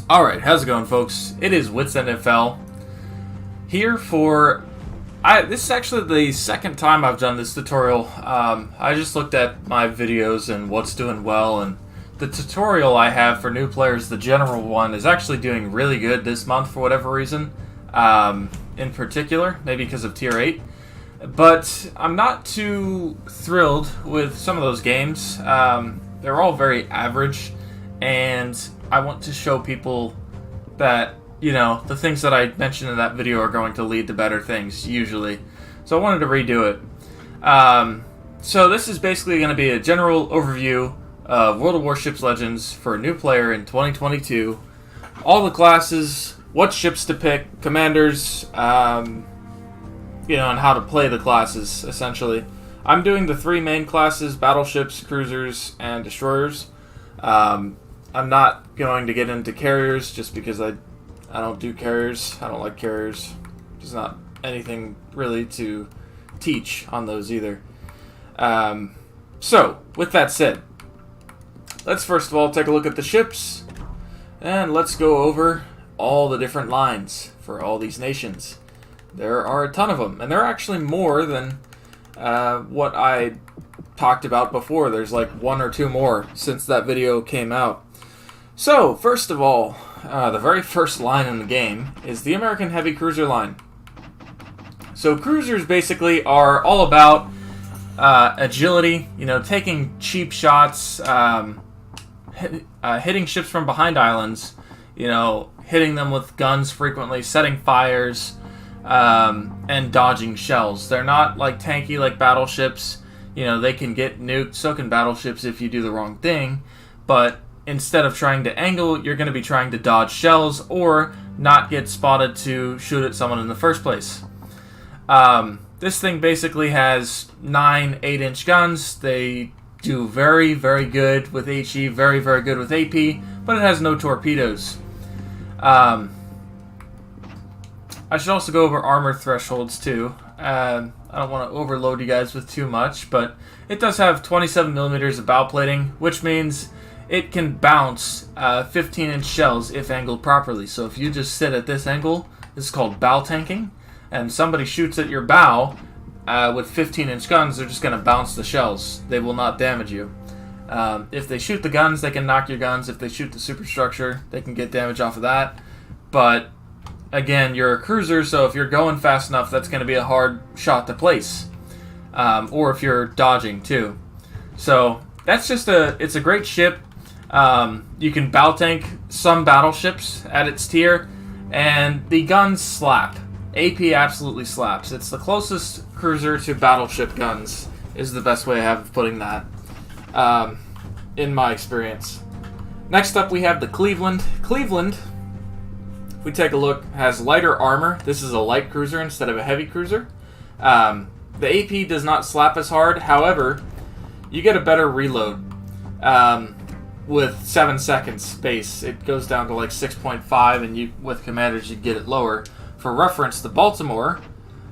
Alright, how's it going, folks? It is Wits NFL here for... this is actually the second time I've done this tutorial. I just looked at my videos and what's doing well, and the tutorial I have for new players, the general one, is actually doing really good this month for whatever reason. In particular, maybe because of Tier 8. But I'm not too thrilled with some of those games. They're all very average, and I want to show people that, you know, the things that I mentioned in that video are going to lead to better things, usually. So I wanted to redo it. So this is basically going to be a general overview of World of Warships Legends for a new player in 2022. All the classes, what ships to pick, commanders, you know, and how to play the classes, essentially. I'm doing the three main classes: battleships, cruisers, and destroyers. I'm not going to get into carriers just because I don't do carriers. I don't like carriers. There's not anything really to teach on those either. So, with that said, let's first of all take a look at the ships, and let's go over all the different lines for all these nations. There are a ton of them, and there are actually more than what I talked about before. There's like one or two more since that video came out. So, first of all, the very first line in the game is the American Heavy Cruiser line. So cruisers basically are all about agility, you know, taking cheap shots, hitting ships from behind islands, you know, hitting them with guns frequently, setting fires, and dodging shells. They're not like tanky like battleships. You know, they can get nuked, so can battleships if you do the wrong thing, but instead of trying to angle, you're going to be trying to dodge shells or not get spotted to shoot at someone in the first place. This thing basically has 9 8-inch guns. They do very, very good with HE, very, very good with AP, but it has no torpedoes. I should also go over armor thresholds too. I don't want to overload you guys with too much, but it does have 27 millimeters of bow plating, which means it can bounce 15-inch shells if angled properly. So if you just sit at this angle, this is called bow tanking, and somebody shoots at your bow with 15-inch guns, they're just going to bounce the shells. They will not damage you. If they shoot the guns, they can knock your guns. If they shoot the superstructure, they can get damage off of that. But again, you're a cruiser, so if you're going fast enough, that's going to be a hard shot to place. Or if you're dodging too. So that's just it's a great ship. You can bow tank some battleships at its tier, and the guns slap. AP absolutely slaps. It's the closest cruiser to battleship guns, is the best way I have of putting that, in my experience. Next up, we have the Cleveland. Cleveland, if we take a look, has lighter armor. This is a light cruiser instead of a heavy cruiser. The AP does not slap as hard. However, you get a better reload. With 7 seconds space, it goes down to like 6.5, and with commanders you get it lower. For reference, the Baltimore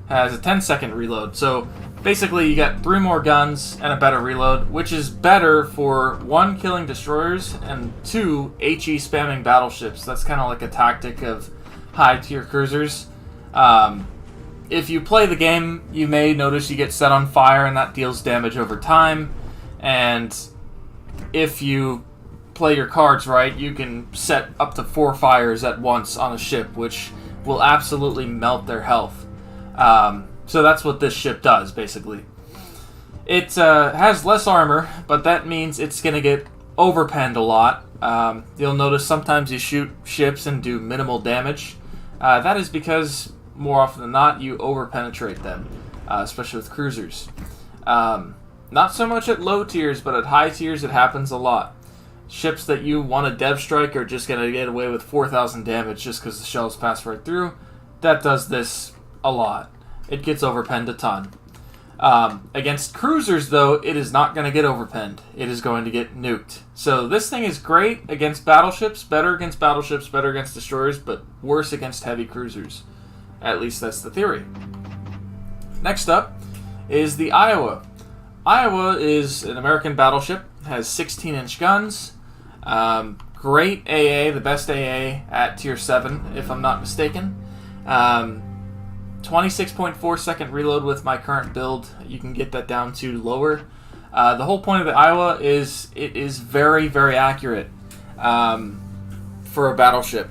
has a 10-second reload. So basically, you got 3 more guns and a better reload, which is better for 1, killing destroyers, and 2, HE spamming battleships. That's kind of like a tactic of high-tier cruisers. If you play the game, you may notice you get set on fire, and that deals damage over time. And if you play your cards right, you can set up to 4 fires at once on a ship, which will absolutely melt their health. So that's what this ship does, basically. It has less armor, but that means it's going to get overpenned a lot. You'll notice sometimes you shoot ships and do minimal damage. That is because, more often than not, you overpenetrate them, especially with cruisers. Not so much at low tiers, but at high tiers it happens a lot. Ships that you want to dev strike are just going to get away with 4,000 damage just because the shells pass right through. That does this a lot. It gets overpenned a ton. Against cruisers, though, it is not going to get overpenned. It is going to get nuked. So this thing is great against battleships, better against destroyers, but worse against heavy cruisers. At least that's the theory. Next up is the Iowa. Iowa is an American battleship, has 16-inch guns, great AA, the best AA at tier 7, if I'm not mistaken. 26.4 second reload with my current build. You can get that down to lower. The whole point of the Iowa is it is very, very accurate for a battleship.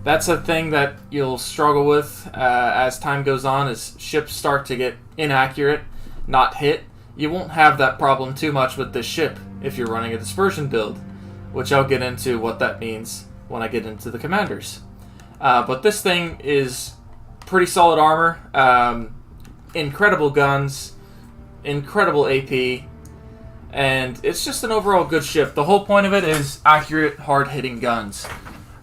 That's a thing that you'll struggle with as time goes on, as ships start to get inaccurate, not hit. You won't have that problem too much with this ship if you're running a dispersion build, which I'll get into what that means when I get into the commanders. But this thing is pretty solid armor, incredible guns, incredible AP, and it's just an overall good ship. The whole point of it is accurate, hard-hitting guns.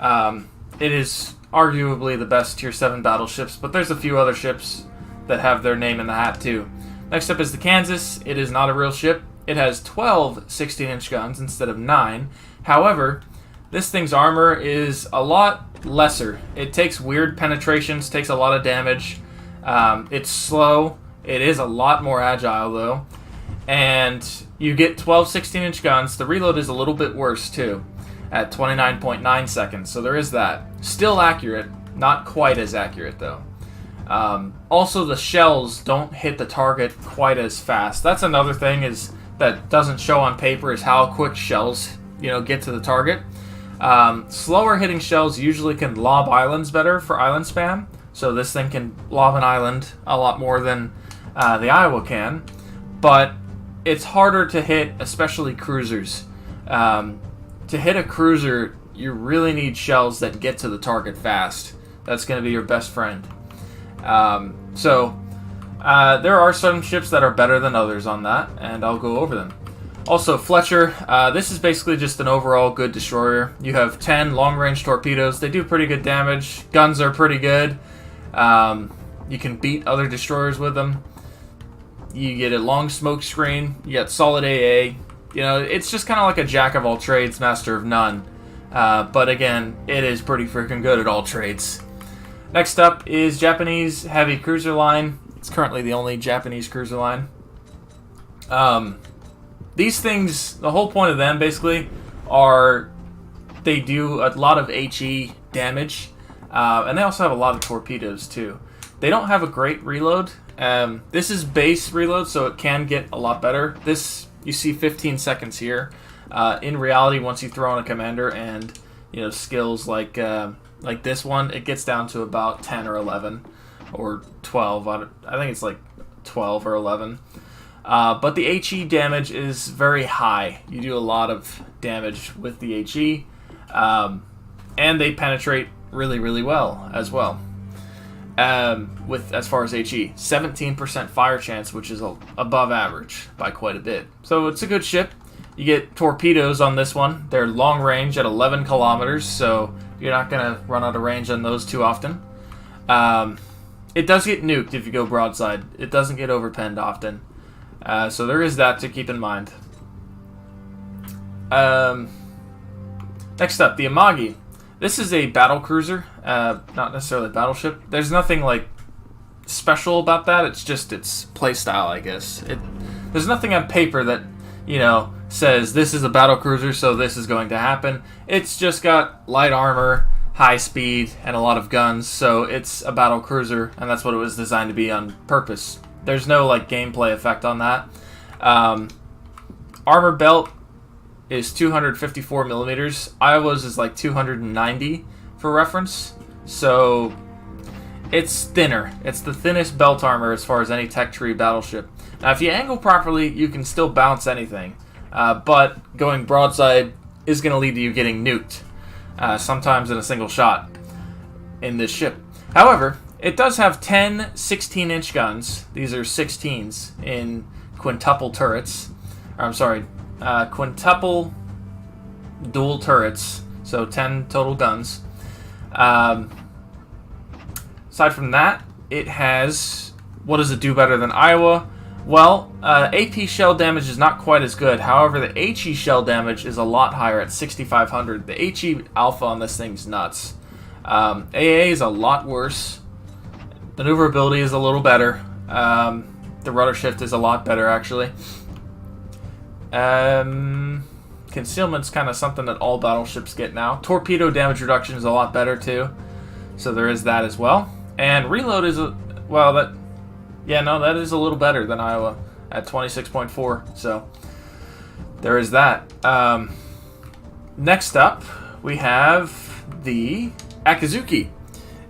It is arguably the best tier 7 battleships, but there's a few other ships that have their name in the hat too. Next up is the Kansas. It is not a real ship. It has 12 16-inch guns instead of 9. However, this thing's armor is a lot lesser. It takes weird penetrations, takes a lot of damage. It's slow. It is a lot more agile, though. And you get 12 16-inch guns. The reload is a little bit worse, too, at 29.9 seconds. So there is that. Still accurate. Not quite as accurate, though. Also, the shells don't hit the target quite as fast. That's another thing is that doesn't show on paper is how quick shells, get to the target. Slower hitting shells usually can lob islands better for island spam. So this thing can lob an island a lot more than the Iowa can. But it's harder to hit, especially cruisers. To hit a cruiser, you really need shells that get to the target fast. That's going to be your best friend. There are some ships that are better than others on that, and I'll go over them. Also, Fletcher, this is basically just an overall good destroyer. You have 10 long-range torpedoes. They do pretty good damage. Guns are pretty good. You can beat other destroyers with them. You get a long smoke screen. You get solid AA. It's just kind of like a jack of all trades, master of none. But again, it is pretty freaking good at all trades. Next up is Japanese heavy cruiser line. It's currently the only Japanese cruiser line. These things, the whole point of them basically are they do a lot of HE damage, and they also have a lot of torpedoes too. They don't have a great reload. This is base reload, so it can get a lot better. This, you see 15 seconds here. In reality, once you throw in a commander and skills like this one, it gets down to about 10 or 11 or 12. I think it's like 12 or 11. But the HE damage is very high. You do a lot of damage with the HE, and they penetrate really, really well as well. With as far as HE, 17% fire chance, which is above average by quite a bit. So it's a good ship. You get torpedoes on this one. They're long range at 11 kilometers, so you're not going to run out of range on those too often. It does get nuked if you go broadside. It doesn't get overpenned often. So there is that to keep in mind. Next up, the Amagi. This is a battle cruiser, not necessarily a battleship. There's nothing special about that. It's just its playstyle, I guess. There's nothing on paper that says this is a battle cruiser, so this is going to happen. It's just got light armor, high speed, and a lot of guns, so it's a battle cruiser, and that's what it was designed to be on purpose. There's no gameplay effect on that. Armor belt is 254 millimeters. Iowa's is 290 for reference, so it's thinner. It's the thinnest belt armor as far as any tech tree battleship. Now, if you angle properly, you can still bounce anything. But going broadside is going to lead to you getting nuked, sometimes in a single shot in this ship. However, it does have 10 16-inch guns. These are 16s in quintuple turrets. Quintuple dual turrets, so 10 total guns. Aside from that, it has... What does it do better than Iowa? Well, AP shell damage is not quite as good. However, the HE shell damage is a lot higher at 6,500. The HE alpha on this thing's nuts. AA is a lot worse. Maneuverability is a little better. The rudder shift is a lot better, actually. Concealment's kind of something that all battleships get now. Torpedo damage reduction is a lot better too, so there is that as well. And reload is that is a little better than Iowa at 26.4. So there is that. Next up, we have the Akizuki.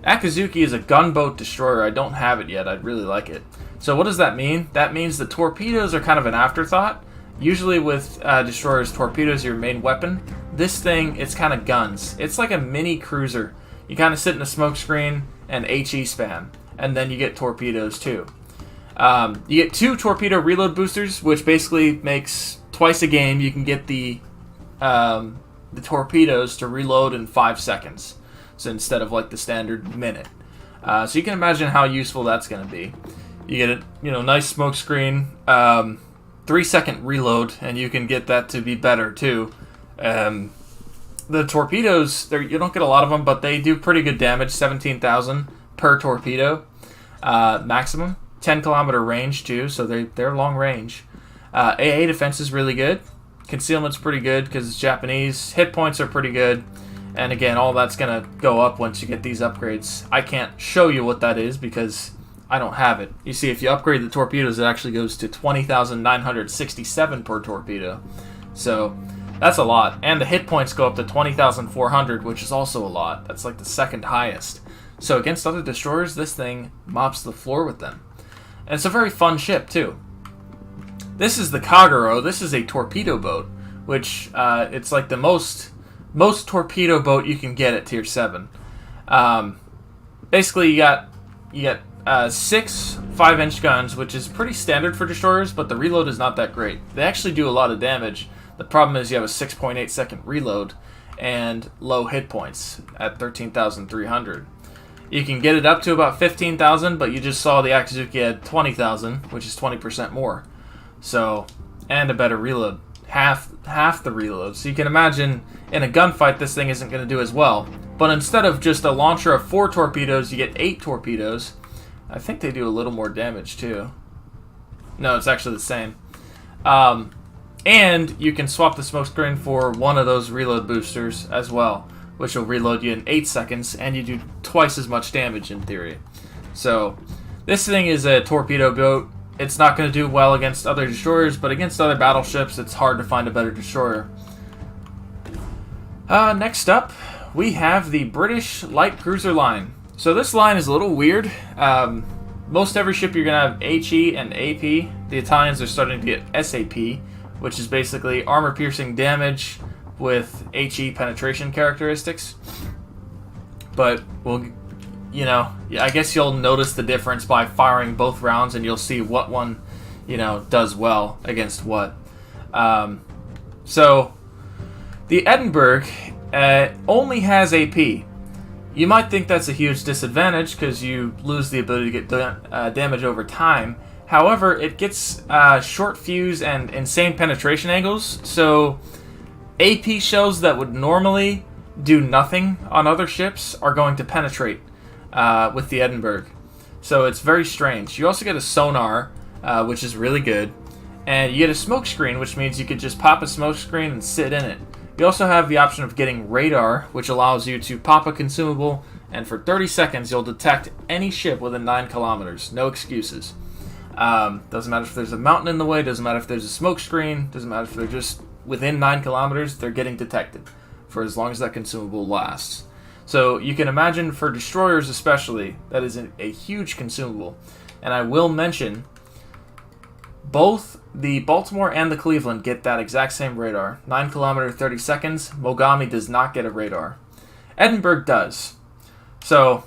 Akizuki is a gunboat destroyer. I don't have it yet. I'd really like it. So what does that mean? That means the torpedoes are kind of an afterthought. Usually with destroyers, torpedoes are your main weapon. This thing, it's kind of guns. It's like a mini cruiser. You kind of sit in a smoke screen and HE span, and then you get torpedoes too. You get 2 torpedo reload boosters, which basically makes twice a game you can get the torpedoes to reload in 5 seconds. So instead of like the standard minute. So you can imagine how useful that's going to be. You get a nice smoke screen, 3-second reload, and you can get that to be better too. The torpedoes, you don't get a lot of them, but they do pretty good damage, 17,000 per torpedo maximum. 10-kilometer range too, so they're long range. AA defense is really good. Concealment's pretty good because it's Japanese. Hit points are pretty good. And again, all that's going to go up once you get these upgrades. I can't show you what that is because I don't have it. You see, if you upgrade the torpedoes, it actually goes to 20,967 per torpedo. So that's a lot. And the hit points go up to 20,400, which is also a lot. That's like the second highest. So against other destroyers, this thing mops the floor with them. And it's a very fun ship, too. This is the Kagero. This is a torpedo boat, which it's like the most torpedo boat you can get at Tier 7. Basically, you get 6 5-inch guns, which is pretty standard for destroyers, but the reload is not that great. They actually do a lot of damage. The problem is you have a 6.8 second reload and low hit points at 13,300. You can get it up to about 15,000, but you just saw the Akizuki had 20,000, which is 20% more. So, and a better reload. Half the reload. So you can imagine in a gunfight this thing isn't going to do as well. But instead of just a launcher of 4 torpedoes, you get 8 torpedoes. I think they do a little more damage too. No, it's actually the same. And you can swap the smoke screen for one of those reload boosters as well, which will reload you in 8 seconds, and you do twice as much damage in theory. So this thing is a torpedo boat. It's not going to do well against other destroyers, but against other battleships, it's hard to find a better destroyer. Next up, we have the British Light Cruiser line. So this line is a little weird. Most every ship you're going to have HE and AP. The Italians are starting to get SAP, which is basically armor-piercing damage with HE penetration characteristics. But I guess you'll notice the difference by firing both rounds, and you'll see what one, does well against what. So the Edinburgh only has AP. You might think that's a huge disadvantage because you lose the ability to get damage over time. However, it gets short fuse and insane penetration angles, so AP shells that would normally do nothing on other ships are going to penetrate with the Edinburgh. So it's very strange. You also get a sonar, which is really good, and you get a smoke screen, which means you could just pop a smoke screen and sit in it. You also have the option of getting radar, which allows you to pop a consumable, and for 30 seconds you'll detect any ship within 9 kilometers. No excuses. Doesn't matter if there's a mountain in the way, doesn't matter if there's a smoke screen, doesn't matter if they're just within 9 kilometers, they're getting detected for as long as that consumable lasts. So you can imagine for destroyers especially, that is a huge consumable. And I will mention, both the Baltimore and the Cleveland get that exact same radar. 9 kilometer, 30 seconds. Mogami does not get a radar. Edinburgh does. So,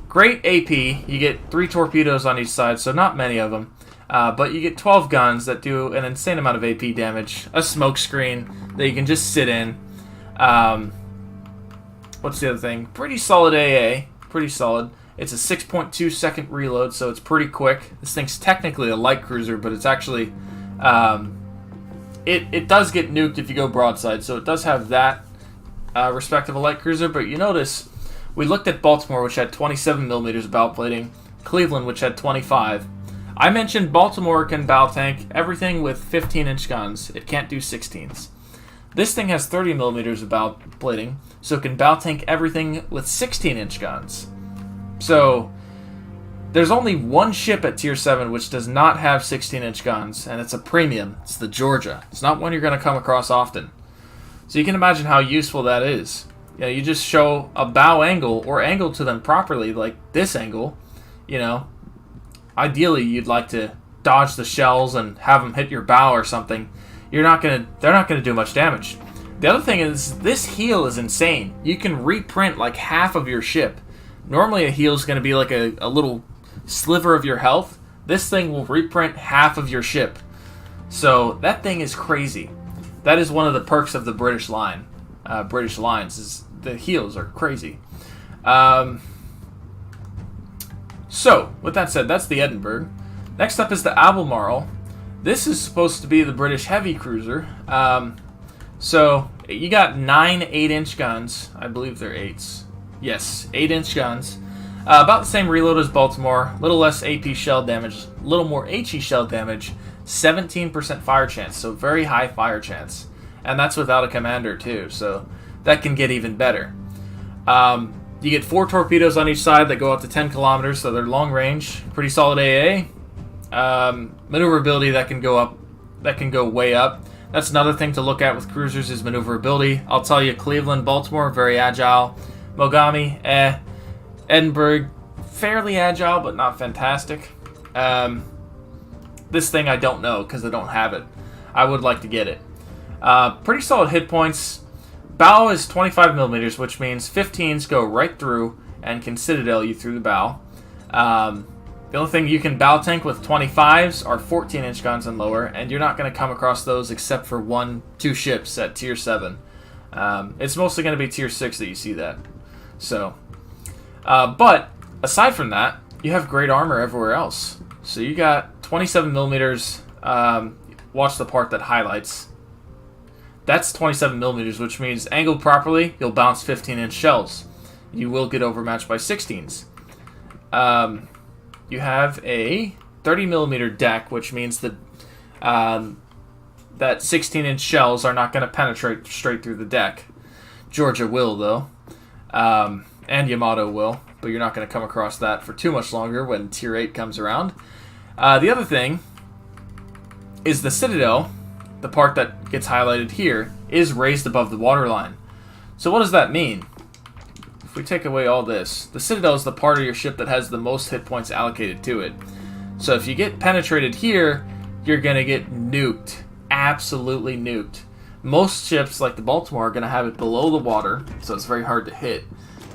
great AP. You get 3 torpedoes on each side, so not many of them. But you get 12 guns that do an insane amount of AP damage. A smoke screen that you can just sit in. What's the other thing? Pretty solid AA. Pretty solid. It's a 6.2 second reload, so it's pretty quick. This thing's technically a light cruiser, but it's actually... it does get nuked if you go broadside, so it does have that respect of a light cruiser, but you notice we looked at Baltimore, which had 27 millimeters of bow plating, Cleveland, which had 25. I mentioned Baltimore can bow tank everything with 15-inch guns. It can't do 16s. This thing has 30 millimeters of bow plating, so it can bow tank everything with 16-inch guns. So there's only one ship at Tier 7 which does not have 16-inch guns, and it's a premium. It's the Georgia. It's not one you're going to come across often. So you can imagine how useful that is. You know, you just show a bow angle or angle to them properly, like this angle. You know, ideally you'd like to dodge the shells and have them hit your bow or something. They're not gonna do much damage. The other thing is, this heal is insane. You can reprint like half of your ship. Normally a heal is going to be like a little sliver of your health. This thing will reprint half of your ship. So that thing is crazy. That is one of the perks of the British line. British lines is the heals are crazy. So with that said, that's the Edinburgh. Next up is the Albemarle. This is supposed to be the British heavy cruiser. So you got 9 8-inch guns. I believe they're 8s. Yes, 8-inch guns. About the same reload as Baltimore. A little less AP shell damage. A little more HE shell damage. 17% fire chance. So very high fire chance. And that's without a commander too. So that can get even better. You get 4 torpedoes on each side that go up to 10 kilometers. So they're long range. Pretty solid AA. Maneuverability that can go up. That can go way up. That's another thing to look at with cruisers is maneuverability. I'll tell you, Cleveland, Baltimore, very agile. Mogami, Edinburgh, fairly agile, but not fantastic. This thing I don't know because I don't have it. I would like to get it. Pretty solid hit points. Bow is 25 millimeters, which means 15s go right through and can Citadel you through the bow. The only thing you can bow tank with 25s are 14-inch guns and lower, and you're not going to come across those except for 1-2 ships at Tier 7. It's mostly going to be Tier 6 that you see that. So, but aside from that, you have great armor everywhere else. So you got 27 millimeters. Watch the part that highlights. That's 27 millimeters, which means angled properly, you'll bounce 15-inch shells. You will get overmatched by 16s. You have a 30 millimeter deck, which means that that 16-inch shells are not going to penetrate straight through the deck. Georgia will, though. And Yamato will, but you're not going to come across that for too much longer when Tier 8 comes around. The other thing is the Citadel, the part that gets highlighted here, is raised above the waterline. So what does that mean? If we take away all this, the Citadel is the part of your ship that has the most hit points allocated to it. So if you get penetrated here, you're going to get nuked. Absolutely nuked. Most ships, like the Baltimore, are going to have it below the water, so it's very hard to hit.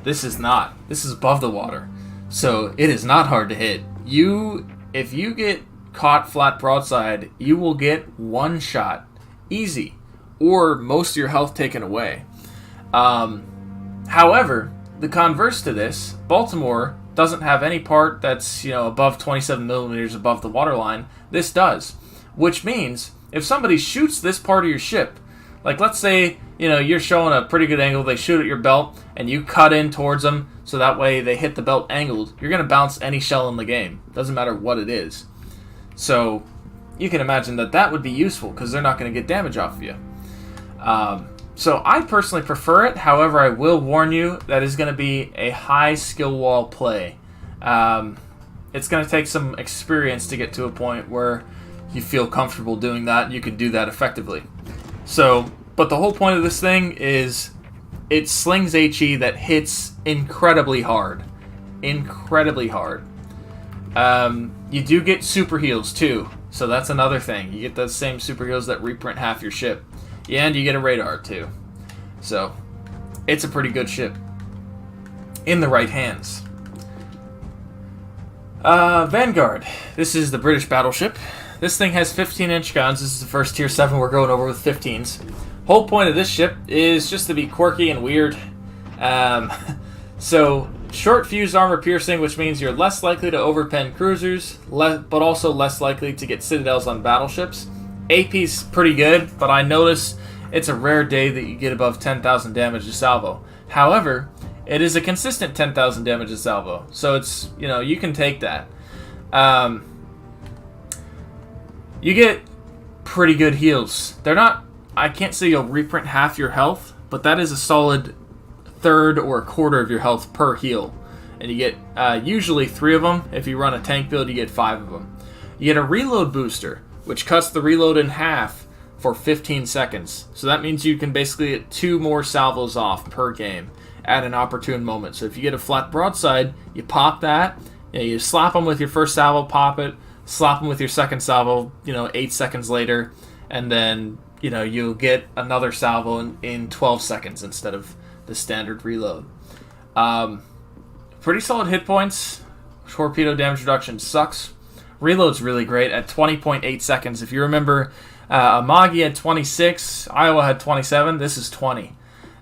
This is not. This is above the water. So it is not hard to hit. If you get caught flat broadside, you will get one shot. Easy. Or most of your health taken away. However, the converse to this, Baltimore doesn't have any part that's, above 27 millimeters above the waterline. This does. Which means, if somebody shoots this part of your ship, like let's say, you're showing a pretty good angle, they shoot at your belt, and you cut in towards them, so that way they hit the belt angled, you're going to bounce any shell in the game. Doesn't matter what it is. So, you can imagine that would be useful, because they're not going to get damage off of you. So I personally prefer it. However, I will warn you that is going to be a high skill wall play. It's going to take some experience to get to a point where you feel comfortable doing that and you can do that effectively. So, but the whole point of this thing is it slings HE that hits incredibly hard. Incredibly hard. You do get super heals too. So that's another thing. You get those same super heals that reprint half your ship. Yeah, and you get a radar, too. So, it's a pretty good ship. In the right hands. Vanguard. This is the British battleship. This thing has 15-inch guns. This is the first Tier 7 we're going over with 15s. Whole point of this ship is just to be quirky and weird. So, short fused armor piercing, which means you're less likely to overpen cruisers, but also less likely to get citadels on battleships. AP's pretty good, but I notice it's a rare day that you get above 10,000 damage to salvo. However, it is a consistent 10,000 damage to salvo, so it's, you can take that. You get pretty good heals. They're not I can't say you'll reprint half your health, but that is a solid third or a quarter of your health per heal. And you get usually 3 of them. If you run a tank build, you get 5 of them. You get a reload booster, which cuts the reload in half for 15 seconds. So that means you can basically get 2 more salvos off per game at an opportune moment. So if you get a flat broadside, you pop that, you slap them with your first salvo, pop it, slap them with your second salvo, 8 seconds later, and then, you'll get another salvo in 12 seconds instead of the standard reload. Pretty solid hit points. Torpedo damage reduction sucks. Reload's really great at 20.8 seconds. If you remember, Amagi had 26, Iowa had 27, this is 20.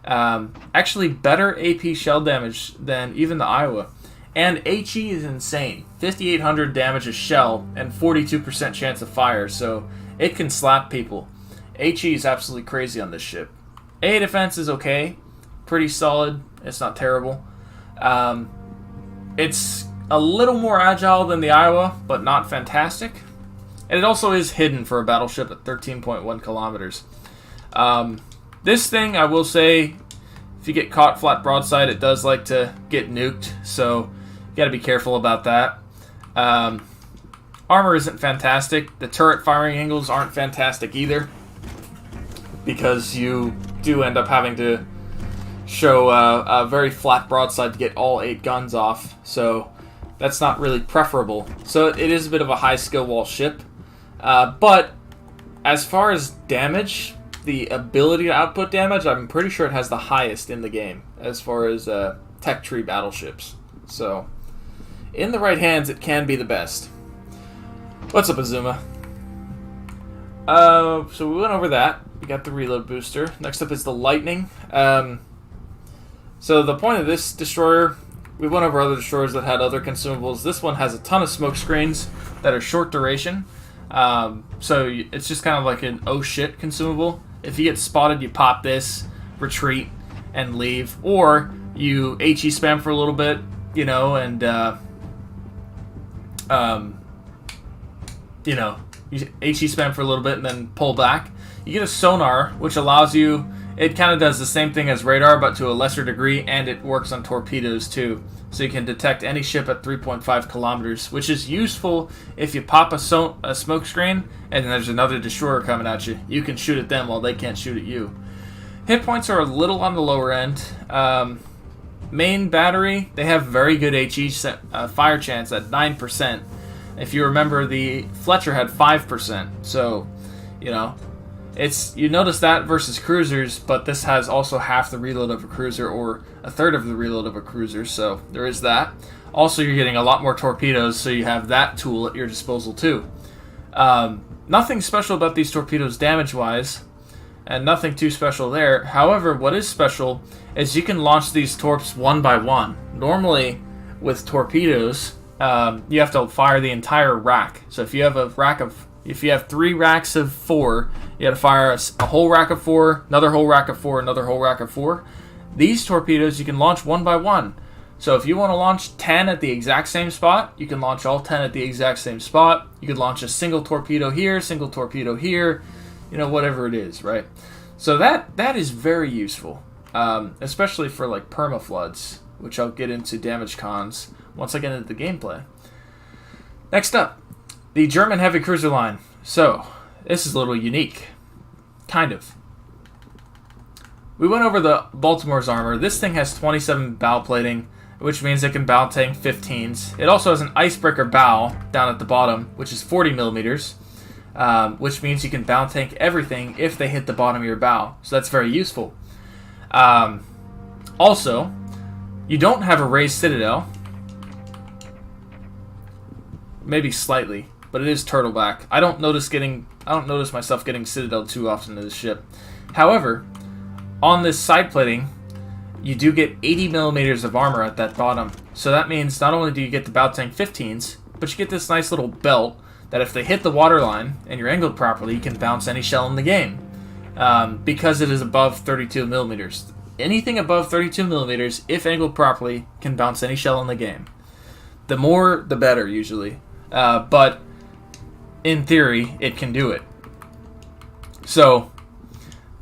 Actually better AP shell damage than even the Iowa. And HE is insane. 5,800 damage a shell and 42% chance of fire, so it can slap people. HE is absolutely crazy on this ship. A defense is okay. Pretty solid. It's not terrible. It's a little more agile than the Iowa, but not fantastic. And it also is hidden for a battleship at 13.1 kilometers. This thing, I will say, if you get caught flat broadside, it does like to get nuked, so you got to be careful about that. Armor isn't fantastic. The turret firing angles aren't fantastic either, because you do end up having to show a very flat broadside to get all 8 guns off, so that's not really preferable. So it is a bit of a high skill wall ship, but as far as damage, the ability to output damage, I'm pretty sure it has the highest in the game as far as tech tree battleships. So in the right hands, it can be the best. What's up, Azuma? So we went over that. We got the reload booster. Next up is the Lightning. So the point of this destroyer, we went over other destroyers that had other consumables. This one has a ton of smoke screens that are short duration. So it's just kind of like an oh shit consumable. If you get spotted, you pop this, retreat, and leave. Or you HE spam for a little bit, and you HE spam for a little bit and then pull back. You get a sonar, which allows you, it kind of does the same thing as radar, but to a lesser degree, and it works on torpedoes too. So you can detect any ship at 3.5 kilometers, which is useful if you pop a smoke screen and there's another destroyer coming at you. You can shoot at them while they can't shoot at you. Hit points are a little on the lower end. Main battery, they have very good HE fire chance at 9%. If you remember, the Fletcher had 5%. So, you notice that versus cruisers, but this has also half the reload of a cruiser or a third of the reload of a cruiser, so there is that. Also, you're getting a lot more torpedoes, so you have that tool at your disposal too. Nothing special about these torpedoes damage-wise, and nothing too special there. However, what is special is you can launch these torps one by one. Normally, with torpedoes, you have to fire the entire rack. So if you have if you have 3 racks of 4, you got to fire a whole rack of 4, another whole rack of 4, another whole rack of 4. These torpedoes you can launch one by one. So if you want to launch 10 at the exact same spot, you can launch all 10 at the exact same spot. You could launch a single torpedo here, whatever it is, right? So that is very useful, especially for like permafloods, which I'll get into damage cons once I get into the gameplay. Next up, the German heavy cruiser line. So this is a little unique, kind of. We went over the Baltimore's armor. This thing has 27 bow plating, which means it can bow tank 15s. It also has an icebreaker bow down at the bottom, which is 40 millimeters, which means you can bow tank everything if they hit the bottom of your bow. So that's very useful. Also, you don't have a raised Citadel. Maybe slightly, but it is turtleback. I don't notice myself getting Citadel too often to this ship. However, on this side plating, you do get 80 millimeters of armor at that bottom. So that means not only do you get the bow tank 15s, but you get this nice little belt that if they hit the waterline and you're angled properly, you can bounce any shell in the game, because it is above 32 millimeters. Anything above 32 millimeters, if angled properly, can bounce any shell in the game. The more, the better, usually. But in theory, it can do it. So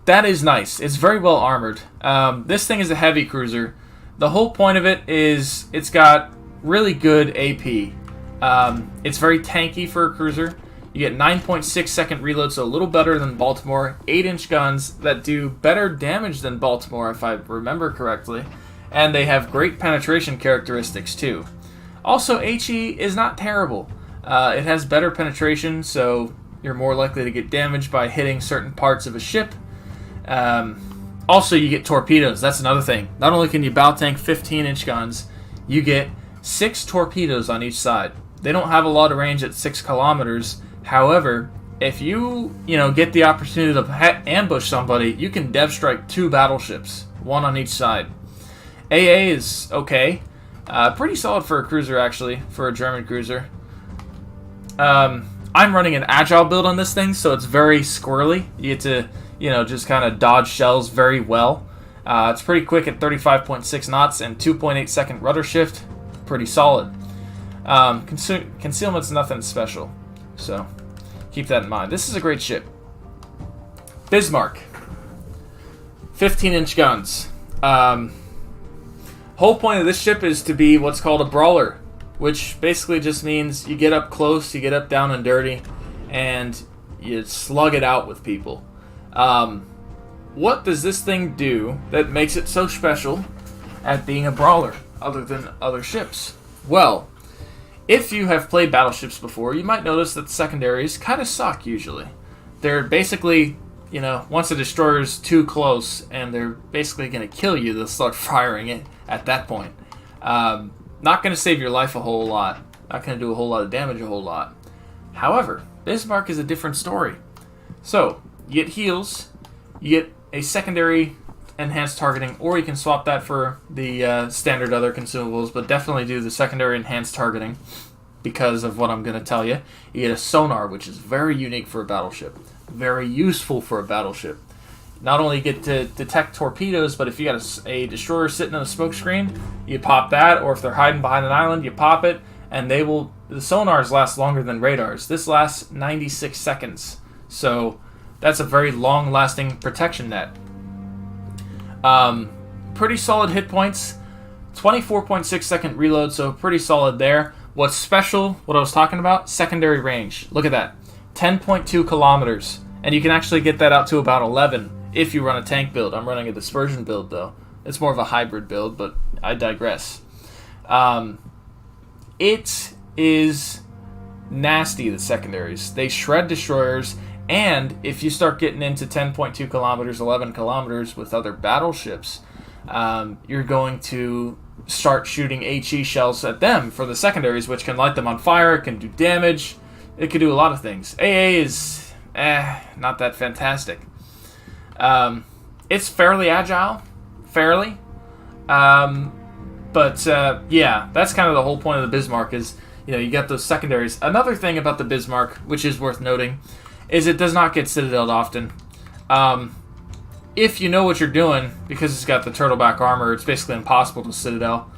that is nice. It's very well armored. This thing is a heavy cruiser. The whole point of it is it's got really good AP. It's very tanky for a cruiser. You get 9.6 second reload, so a little better than Baltimore. 8-inch guns that do better damage than Baltimore, if I remember correctly. And they have great penetration characteristics, too. Also, HE is not terrible. It has better penetration, so you're more likely to get damaged by hitting certain parts of a ship. Also, you get torpedoes. That's another thing. Not only can you bow tank 15-inch guns, you get 6 torpedoes on each side. They don't have a lot of range at 6 kilometers. However, if you get the opportunity to ambush somebody, you can dev strike 2 battleships, 1 on each side. AA is okay. Pretty solid for a cruiser, actually, for a German cruiser. I'm running an Agile build on this thing, so it's very squirrely. You get to, just kind of dodge shells very well. It's pretty quick at 35.6 knots and 2.8 second rudder shift. Pretty solid. Concealment's nothing special, so keep that in mind. This is a great ship. Bismarck. 15-inch guns. Whole point of this ship is to be what's called a brawler, which basically just means you get up close, you get up down and dirty, and you slug it out with people. What does this thing do that makes it so special at being a brawler, other than other ships? Well, if you have played battleships before, you might notice that the secondaries kind of suck usually. They're basically, once a destroyer's too close and they're basically going to kill you, they'll start firing it at that point. Not going to save your life a whole lot. Not going to do a whole lot of damage a whole lot. However, Bismarck is a different story. So, you get heals, you get a secondary enhanced targeting, or you can swap that for the standard other consumables, but definitely do the secondary enhanced targeting because of what I'm going to tell you. You get a sonar, which is very unique for a battleship. Very useful for a battleship. Not only get to detect torpedoes, but if you got a destroyer sitting on a smoke screen, you pop that, or if they're hiding behind an island, you pop it, and the sonars last longer than radars. This lasts 96 seconds, so that's a very long-lasting protection net. Pretty solid hit points, 24.6 second reload, so pretty solid there. What's special, what I was talking about, secondary range. Look at that, 10.2 kilometers, and you can actually get that out to about 11 if you run a tank build. I'm running a Dispersion build, though. It's more of a hybrid build, but I digress. It is nasty, the secondaries. They shred destroyers, and if you start getting into 10.2 kilometers, 11 kilometers with other battleships, you're going to start shooting HE shells at them for the secondaries, which can light them on fire, it can do damage, it can do a lot of things. AA is not that fantastic. It's fairly agile, but yeah, that's kind of the whole point of the Bismarck is, you got those secondaries. Another thing about the Bismarck, which is worth noting, is it does not get citadeled often. If you know what you're doing, because it's got the turtleback armor, it's basically impossible to citadel.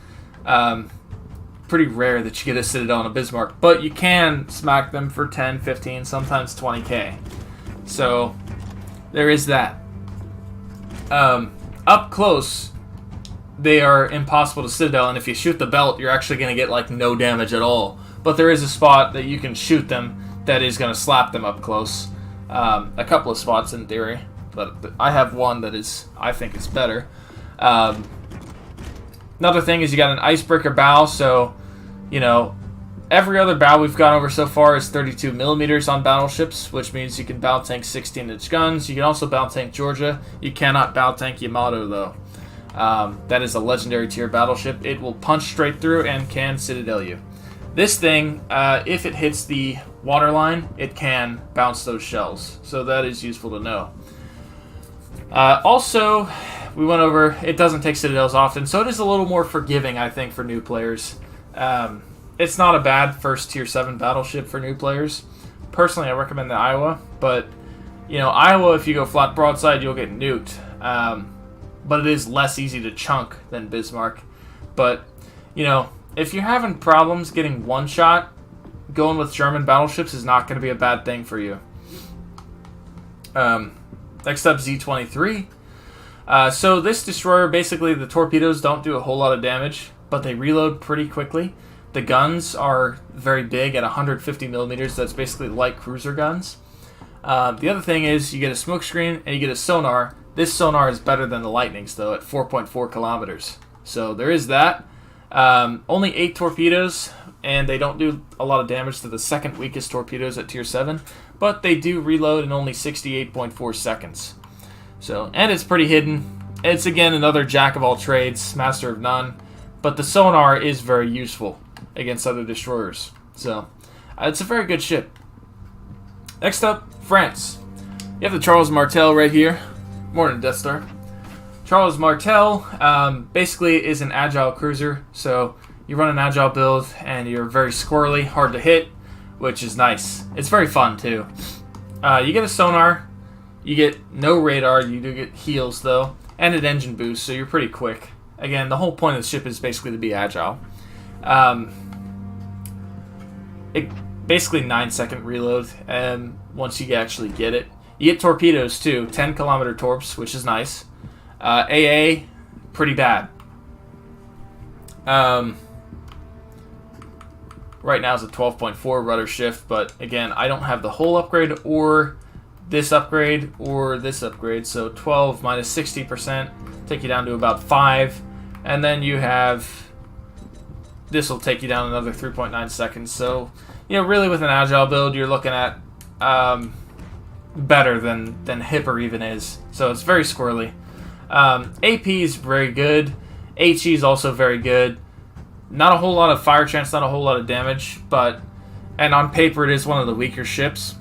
Pretty rare that you get a citadel on a Bismarck, but you can smack them for 10, 15, sometimes 20k. So there is that. Up close, they are impossible to citadel, and if you shoot the belt, you're actually going to get no damage at all. But there is a spot that you can shoot them that is going to slap them up close. A couple of spots in theory, but I have one that I think is better. Another thing is you got an icebreaker bow, so every other bow we've gone over so far is 32 millimeters on battleships, which means you can bow tank 16-inch guns. You can also bow tank Georgia. You cannot bow tank Yamato, though. That is a legendary tier battleship. It will punch straight through and can citadel you. This thing, if it hits the waterline, it can bounce those shells, so that is useful to know. Also, we went over, it doesn't take citadels often, so it is a little more forgiving, I think, for new players. It's not a bad first tier 7 battleship for new players. Personally, I recommend the Iowa, but Iowa, if you go flat broadside, you'll get nuked. But it is less easy to chunk than Bismarck. But if you're having problems getting one shot, going with German battleships is not going to be a bad thing for you. Next up, Z-23. So this destroyer, basically the torpedoes don't do a whole lot of damage, but they reload pretty quickly. The guns are very big at 150 millimeters. That's basically light cruiser guns. The other thing is you get a smoke screen and you get a sonar. This sonar is better than the Lightnings, though, at 4.4 kilometers. So there is that. Only 8 torpedoes, and they don't do a lot of damage to the second weakest torpedoes at Tier 7, but they do reload in only 68.4 seconds. So, and it's pretty hidden. It's, again, another jack of all trades, master of none, but the sonar is very useful against other destroyers. So, it's a very good ship. Next up, France. You have the Charles Martel right here. More than Death Star. Charles Martel basically is an agile cruiser, so you run an agile build and you're very squirrely, hard to hit, which is nice. It's very fun too. You get a sonar, you get no radar, you do get heals though, and an engine boost, so you're pretty quick. Again, the whole point of the ship is basically to be agile. Basically 9-second reload, and once you actually get it. You get torpedoes too, 10 kilometer torps, which is nice. AA, pretty bad. Right now it's a 12.4 Rudder Shift, but again, I don't have the whole upgrade or this upgrade or this upgrade, so 12 minus 60% take you down to about 5, and then you have this will take you down another 3.9 seconds. So, you know, really with an agile build, you're looking at better than Hipper even is. So it's very squirrely. AP is very good. HE is also very good. Not a whole lot of fire chance, not a whole lot of damage, and on paper it is one of the weaker ships.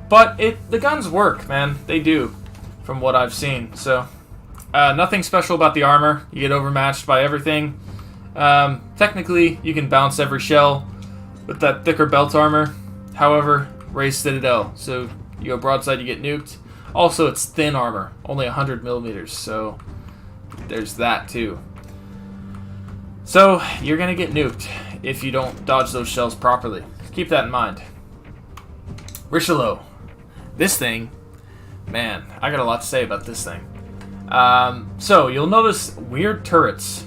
But the guns work, man. They do, from what I've seen. So nothing special about the armor. You get overmatched by everything. Technically, you can bounce every shell with that thicker belt armor. However, raise Citadel. So you go broadside, you get nuked. Also, it's thin armor, only 100 millimeters, so there's that too. So you're going to get nuked if you don't dodge those shells properly. Keep that in mind. Richelieu. This thing, man, I got a lot to say about this thing. So you'll notice weird turrets.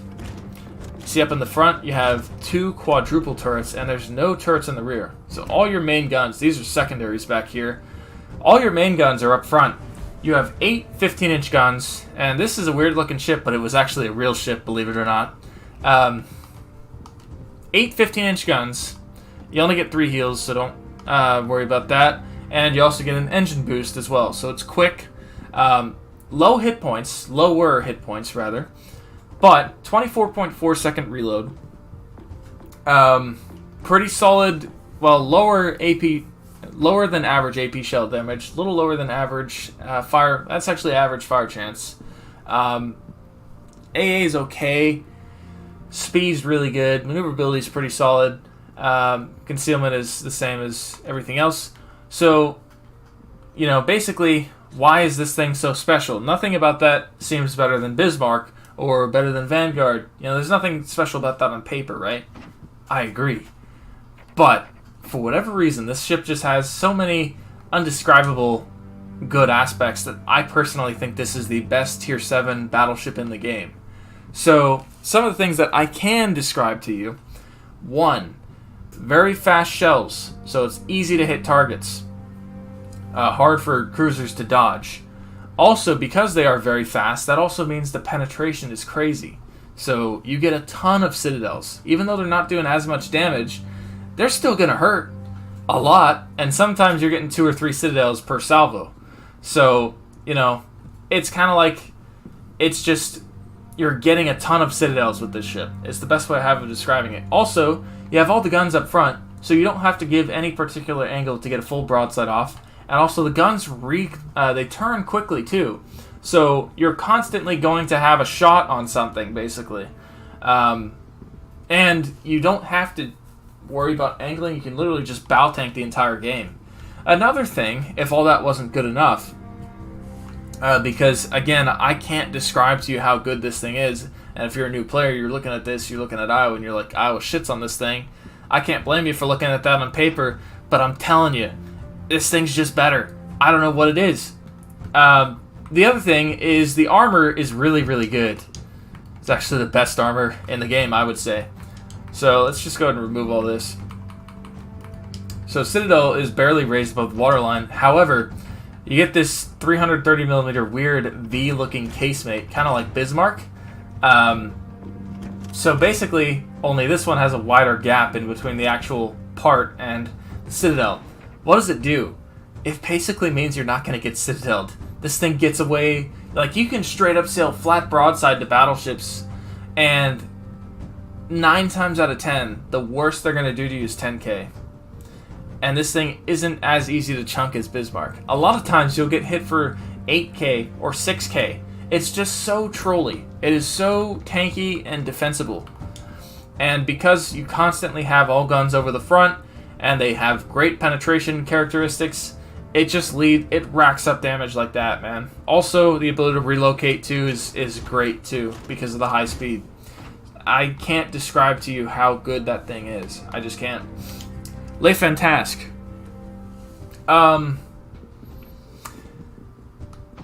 See, up in the front, you have 2 quadruple turrets, and there's no turrets in the rear. So all your main guns, these are secondaries back here. All your main guns are up front. You have 8 15-inch guns, and this is a weird-looking ship, but it was actually a real ship, believe it or not. 8 15-inch guns. You only get 3 heals, so don't worry about that. And you also get an engine boost as well, so it's quick. Lower hit points, rather. But 24.4 second reload. Pretty solid, well, lower than average AP shell damage, a little lower than average fire. That's actually average fire chance. AA is okay. Speed's really good. Maneuverability is pretty solid. Concealment is the same as everything else. So, you know, basically, why is this thing so special? Nothing about that seems better than Bismarck or better than Vanguard. You know, there's nothing special about that on paper, right? I agree. But for whatever reason, this ship just has so many undescribable good aspects that I personally think this is the best Tier 7 battleship in the game. So, some of the things that I can describe to you. 1, very fast shells, so it's easy to hit targets. Hard for cruisers to dodge. Also, because they are very fast, that also means the penetration is crazy. So, you get a ton of Citadels. Even though they're not doing as much damage, they're still going to hurt a lot, and sometimes you're getting 2 or 3 Citadels per salvo. So, you know, it's kind of like, it's just, you're getting a ton of Citadels with this ship. It's the best way I have of describing it. Also, you have all the guns up front, so you don't have to give any particular angle to get a full broadside off. And also, the guns, they turn quickly, too. So, you're constantly going to have a shot on something, basically. And you don't have to worry about angling. You can literally just bow tank the entire game. Another thing, if all that wasn't good enough, because, again, I can't describe to you how good this thing is, and if you're a new player, you're looking at this, you're looking at Iowa, and you're like, Iowa shits on this thing. I can't blame you for looking at that on paper, but I'm telling you, this thing's just better. I don't know what it is. The other thing is the armor is really, really good. It's actually the best armor in the game, I would say. So let's just go ahead and remove all this. So Citadel is barely raised above the waterline. However, you get this 330mm weird V-looking casemate, kind of like Bismarck. So basically, only this one has a wider gap in between the actual part and the Citadel. What does it do? It basically means you're not going to get Citadeled. This thing gets away. Like, you can straight up sail flat broadside to battleships, and 9 times out of 10, the worst they're going to do to you is 10k. And this thing isn't as easy to chunk as Bismarck. A lot of times you'll get hit for 8k or 6k. It's just so trolly. It is so tanky and defensible. And because you constantly have all guns over the front, and they have great penetration characteristics, it racks up damage like that, man. Also, the ability to relocate too is great too, because of the high speed. I can't describe to you how good that thing is. I just can't. Le Fantasque.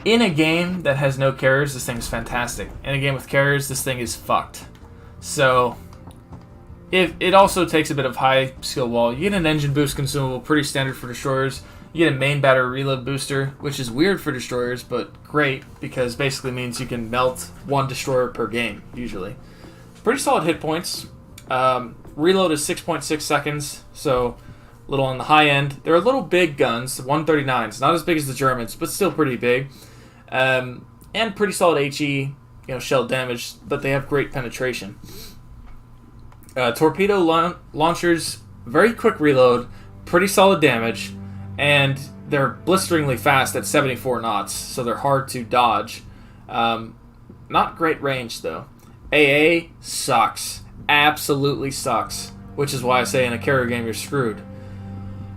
In a game that has no carriers, this thing's fantastic. In a game with carriers, this thing is fucked. So, it also takes a bit of high skill wall. You get an engine boost consumable, pretty standard for destroyers. You get a main battery reload booster, which is weird for destroyers, but great, because basically means you can melt 1 destroyer per game, usually. Pretty solid hit points. Reload is 6.6 seconds, so a little on the high end. They're a little big guns, 139s. Not as big as the Germans, but still pretty big. And pretty solid HE, shell damage, but they have great penetration. Torpedo Launchers, very quick reload, pretty solid damage, and they're blisteringly fast at 74 knots, so they're hard to dodge. Not great range, though. AA sucks. Absolutely sucks. Which is why I say in a carrier game you're screwed.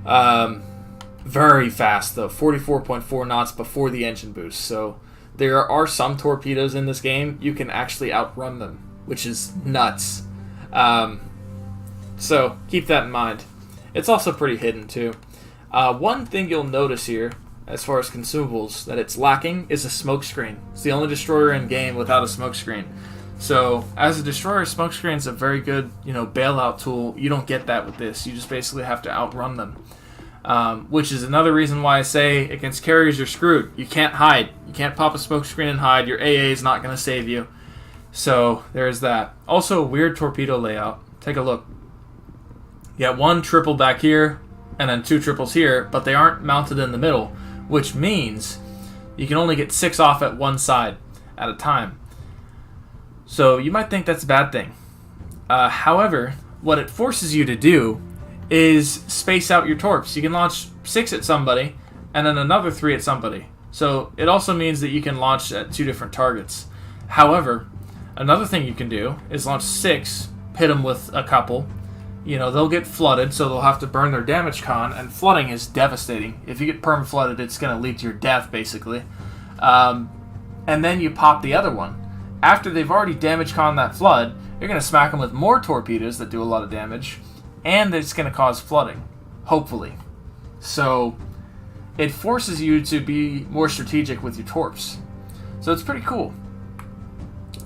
Very fast, though. 44.4 knots before the engine boost. So there are some torpedoes in this game. You can actually outrun them, which is nuts. So keep that in mind. It's also pretty hidden, too. One thing you'll notice here, as far as consumables, that it's lacking is a smokescreen. It's the only destroyer in game without a smokescreen. So, as a destroyer, smokescreen is a very good, bailout tool. You don't get that with this. You just basically have to outrun them. Which is another reason why I say against carriers you're screwed. You can't hide. You can't pop a smokescreen and hide. Your AA is not going to save you. So, there's that. Also, weird torpedo layout. Take a look. You got 1 triple back here, and then 2 triples here, but they aren't mounted in the middle, which means you can only get 6 off at one side at a time. So you might think that's a bad thing. However, what it forces you to do is space out your torps. You can launch 6 at somebody, and then another 3 at somebody. So it also means that you can launch at 2 different targets. However, another thing you can do is launch 6, hit them with a couple. They'll get flooded, so they'll have to burn their damage con, and flooding is devastating. If you get perma-flooded, it's going to lead to your death, basically. And then you pop the other one. After they've already damage con that flood, you're going to smack them with more torpedoes that do a lot of damage, and it's going to cause flooding, hopefully. So it forces you to be more strategic with your torps. So it's pretty cool.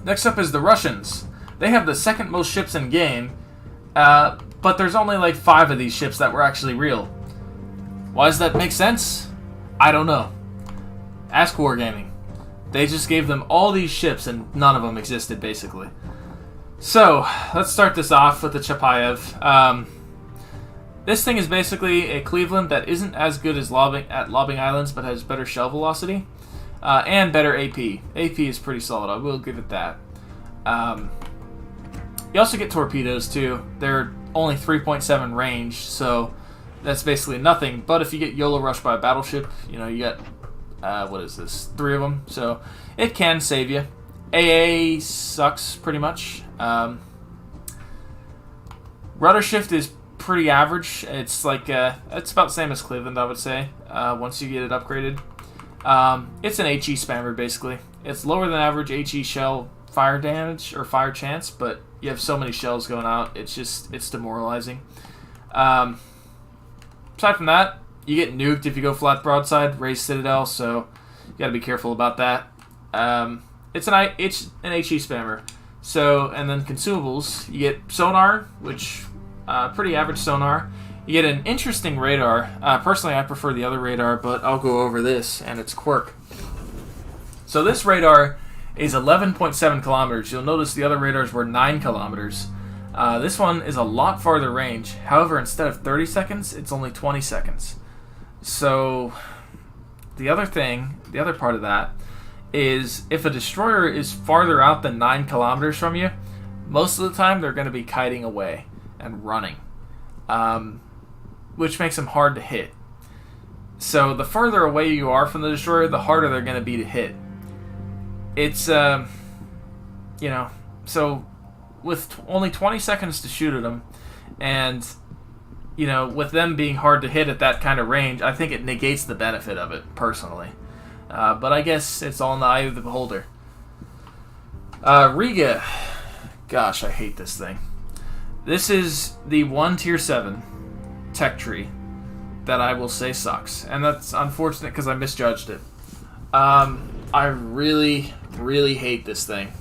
Next up is the Russians. They have the second most ships in game, but there's only like 5 of these ships that were actually real. Why does that make sense? I don't know. Ask Wargaming. They just gave them all these ships and none of them existed, basically. So, let's start this off with the Chapayov. This thing is basically a Cleveland that isn't as good as lobbing islands, but has better shell velocity and better AP. AP is pretty solid, I will give it that. You also get torpedoes, too. They're only 3.7 range, so that's basically nothing. But if you get YOLO rushed by a battleship, you get... what is this? 3 of them. So it can save you. AA sucks pretty much. Rudder Shift is pretty average. It's like it's about the same as Cleveland, I would say. Once you get it upgraded, it's an HE spammer basically. It's lower than average HE shell fire damage or fire chance, but you have so many shells going out. It's demoralizing. Aside from that, you get nuked if you go flat broadside, raise Citadel, so You got to be careful about that. It's an HE spammer. So, and then consumables, you get sonar, which pretty average sonar. You get an interesting radar. Personally, I prefer the other radar, but I'll go over this and its quirk. So this radar is 11.7 kilometers. You'll notice the other radars were 9 kilometers. This one is a lot farther range. However, instead of 30 seconds, it's only 20 seconds. So the other part of that is if a destroyer is farther out than 9 kilometers from you, most of the time they're going to be kiting away and running, which makes them hard to hit. So the further away you are from the destroyer, the harder they're going to be to hit. It's, so with only 20 seconds to shoot at them, and, with them being hard to hit at that kind of range, I think it negates the benefit of it, personally. But I guess it's all in the eye of the beholder. Riga. Gosh, I hate this thing. This is the 1 Tier 7 tech tree that I will say sucks. And that's unfortunate because I misjudged it. I really, really hate this thing.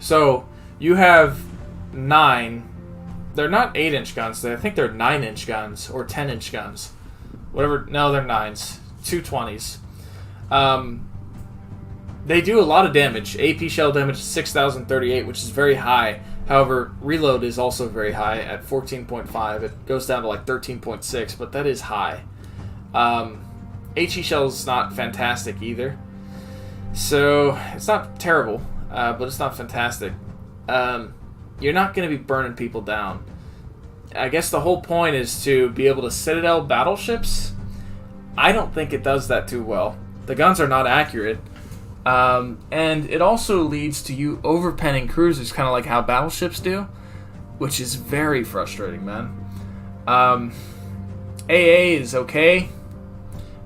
So, you have 9. They're not 8-inch guns. I think they're 9-inch guns or 10-inch guns. Whatever. No, they're 9s. 2 20s. They do a lot of damage. AP shell damage is 6,038, which is very high. However, reload is also very high at 14.5. It goes down to like 13.6, but that is high. HE shell is not fantastic either. So, it's not terrible, but it's not fantastic. You're not going to be burning people down. I guess the whole point is to be able to Citadel battleships. I don't think it does that too well. The guns are not accurate. And it also leads to you overpenning cruisers, kind of like how battleships do, which is very frustrating, man. AA is okay.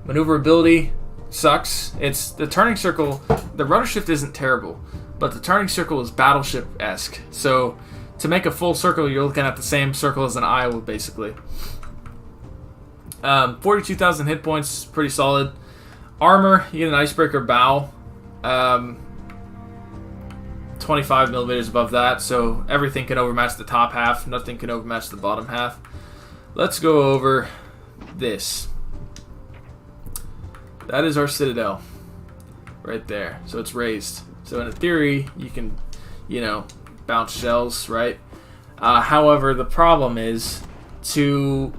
Maneuverability sucks. It's the turning circle. The rudder shift isn't terrible, but the turning circle is battleship-esque. So to make a full circle, you're looking at the same circle as an Iowa, basically. 42,000 hit points, pretty solid. Armor, you get an icebreaker bow. 25 millimeters above that, so everything can overmatch the top half. Nothing can overmatch the bottom half. Let's go over this. That is our Citadel. Right there. So it's raised. So in theory, you can, bounce shells, right? However, the problem is to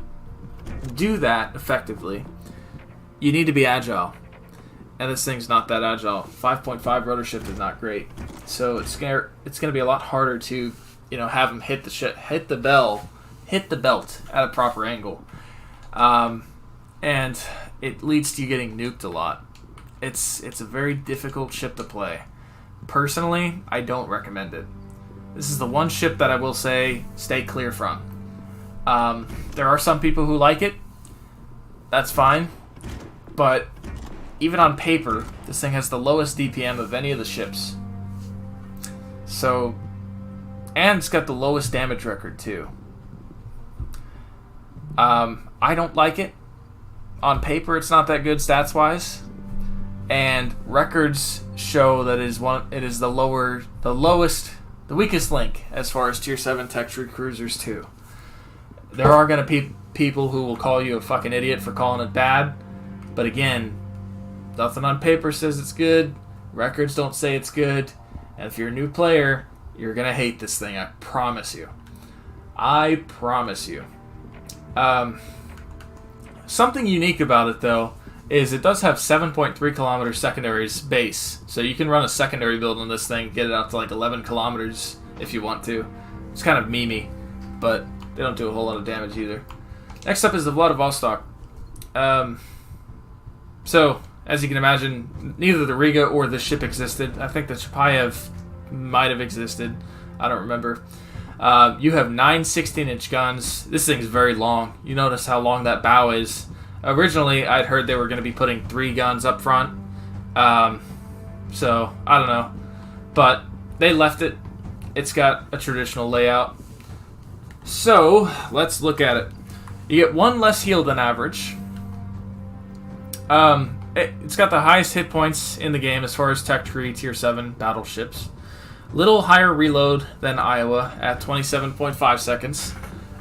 do that effectively, you need to be agile. And this thing's not that agile. 5.5 rudder shift is not great. So it's going to be a lot harder to, have them hit the belt at a proper angle. And it leads to you getting nuked a lot. It's a very difficult ship to play. Personally, I don't recommend it. This is the one ship that I will say stay clear from. There are some people who like it. That's fine. But even on paper, this thing has the lowest DPM of any of the ships. So, and it's got the lowest damage record too. I don't like it. On paper, it's not that good stats-wise. And records show that it is the weakest link as far as Tier 7 tech tree cruisers too. There are going to be people who will call you a fucking idiot for calling it bad. But again, nothing on paper says it's good. Records don't say it's good. And if you're a new player, you're going to hate this thing. I promise you. I promise you. Something unique about it, though, is it does have 7.3 kilometer secondaries base. So you can run a secondary build on this thing, get it out to like 11 kilometers if you want to. It's kind of memey, but they don't do a whole lot of damage either. Next up is the Vladivostok. So, as you can imagine, neither the Riga or the ship existed. I think the Chapayov might have existed. I don't remember. You have 9 16-inch guns. This thing's very long. You notice how long that bow is. Originally, I'd heard they were going to be putting 3 guns up front. So, I don't know. But they left it. It's got a traditional layout. So, let's look at it. You get 1 less heal than average. it's got the highest hit points in the game as far as Tech Tree Tier 7 battleships. Little higher reload than Iowa at 27.5 seconds.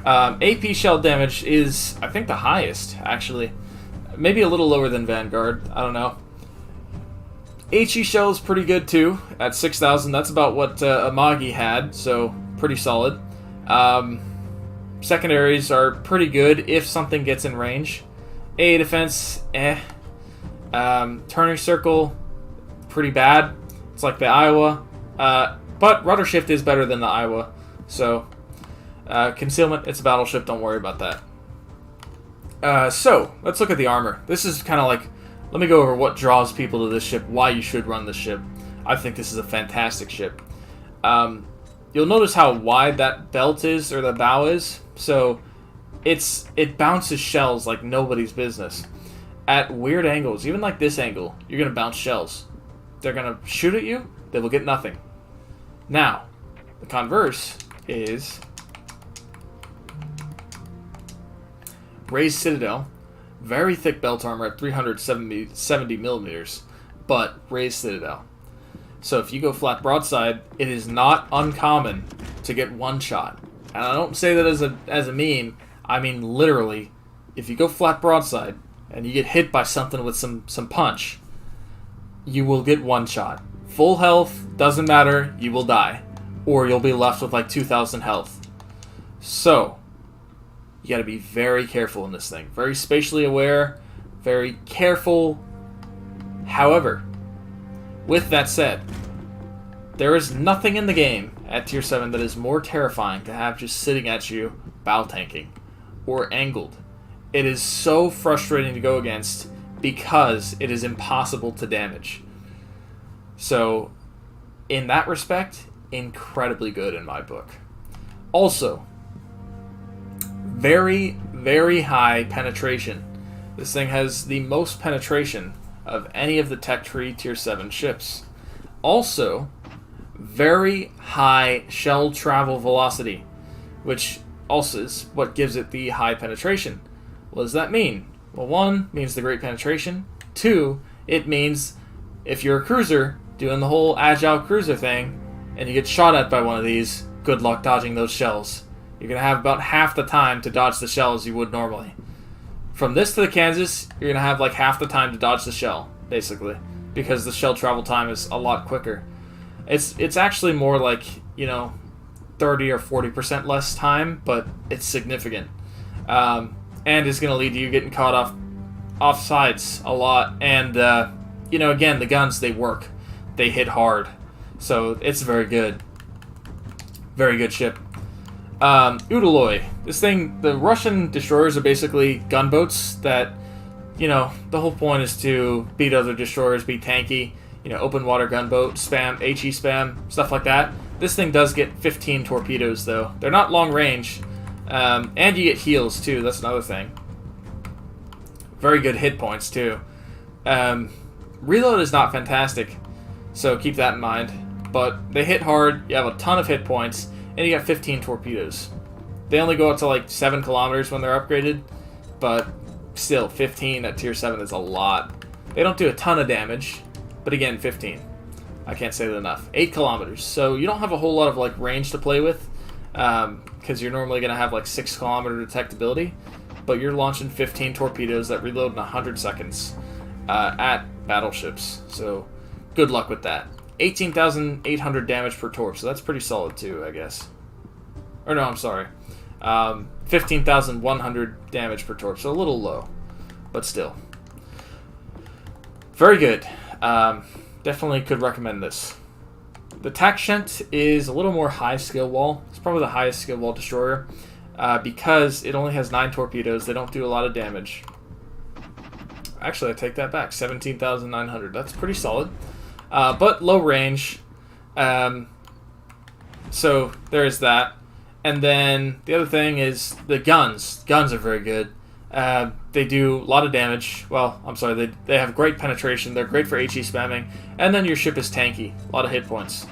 AP shell damage is, I think, the highest, actually. Maybe a little lower than Vanguard. I don't know. HE shell is pretty good, too, at 6,000. That's about what Amagi had, so pretty solid. Secondaries are pretty good if something gets in range. AA defense, turning circle, pretty bad. It's like the Iowa. But Rudder Shift is better than the Iowa. So, concealment, it's a battleship. Don't worry about that. So, let's look at the armor. This is kind of like, let me go over what draws people to this ship, why you should run this ship. I think this is a fantastic ship. You'll notice how wide that belt is, or the bow is. So, it bounces shells like nobody's business. At weird angles, even like this angle, you're going to bounce shells. They're going to shoot at you, they will get nothing. Now, the converse is raised Citadel, very thick belt armor at 370 millimeters, but raised Citadel. So if you go flat broadside, it is not uncommon to get one shot. And I don't say that as a meme. I mean literally, if you go flat broadside and you get hit by something with some punch, you will get one shot. Full health, doesn't matter, you will die. Or you'll be left with like 2,000 health. So, you gotta be very careful in this thing. Very spatially aware, very careful. However, with that said, there is nothing in the game at Tier 7 that is more terrifying to have just sitting at you, bow tanking, or angled. It is so frustrating to go against because it is impossible to damage. So, in that respect, incredibly good in my book. Also, very, very high penetration. This thing has the most penetration of any of the Tech Tree Tier 7 ships. Also, very high shell travel velocity, which also is what gives it the high penetration. What does that mean? Well, 1 means the great penetration. 2, it means if you're a cruiser doing the whole agile cruiser thing and you get shot at by one of these, good luck dodging those shells. You're going to have about half the time to dodge the shells you would normally. From this to the Kansas, you're going to have like half the time to dodge the shell, basically, because the shell travel time is a lot quicker. It's actually more like, 30 or 40% less time, but it's significant. And it's going to lead to you getting caught off sides a lot. And, again, the guns, they work. They hit hard. So it's very good. Very good ship. Udoloy. This thing, the Russian destroyers are basically gunboats that, the whole point is to beat other destroyers, be tanky, open water gunboat, spam, HE spam, stuff like that. This thing does get 15 torpedoes, though. They're not long range. And you get heals, too. That's another thing. Very good hit points, too. Reload is not fantastic, so keep that in mind. But they hit hard, you have a ton of hit points, and you got 15 torpedoes. They only go up to like 7 kilometers when they're upgraded, but still, 15 at Tier 7 is a lot. They don't do a ton of damage, but again, 15. I can't say that enough. 8 kilometers, so you don't have a whole lot of like range to play with, because you're normally going to have like 6 kilometer detectability, but you're launching 15 torpedoes that reload in 100 seconds at battleships, so good luck with that. 18,800 damage per torp, so that's pretty solid too, I guess. Or no, I'm sorry. 15,100 damage per torp, so a little low, but still. Very good. Definitely could recommend this. The Takshent is a little more high skill wall. It's probably the highest skill wall destroyer because it only has 9 torpedoes. They don't do a lot of damage. Actually, I take that back. 17,900. That's pretty solid. But low range. So there's that. And then the other thing is the guns. Guns are very good. They do a lot of damage. Well, I'm sorry, they have great penetration. They're great for HE spamming. And then your ship is tanky. A lot of hit points.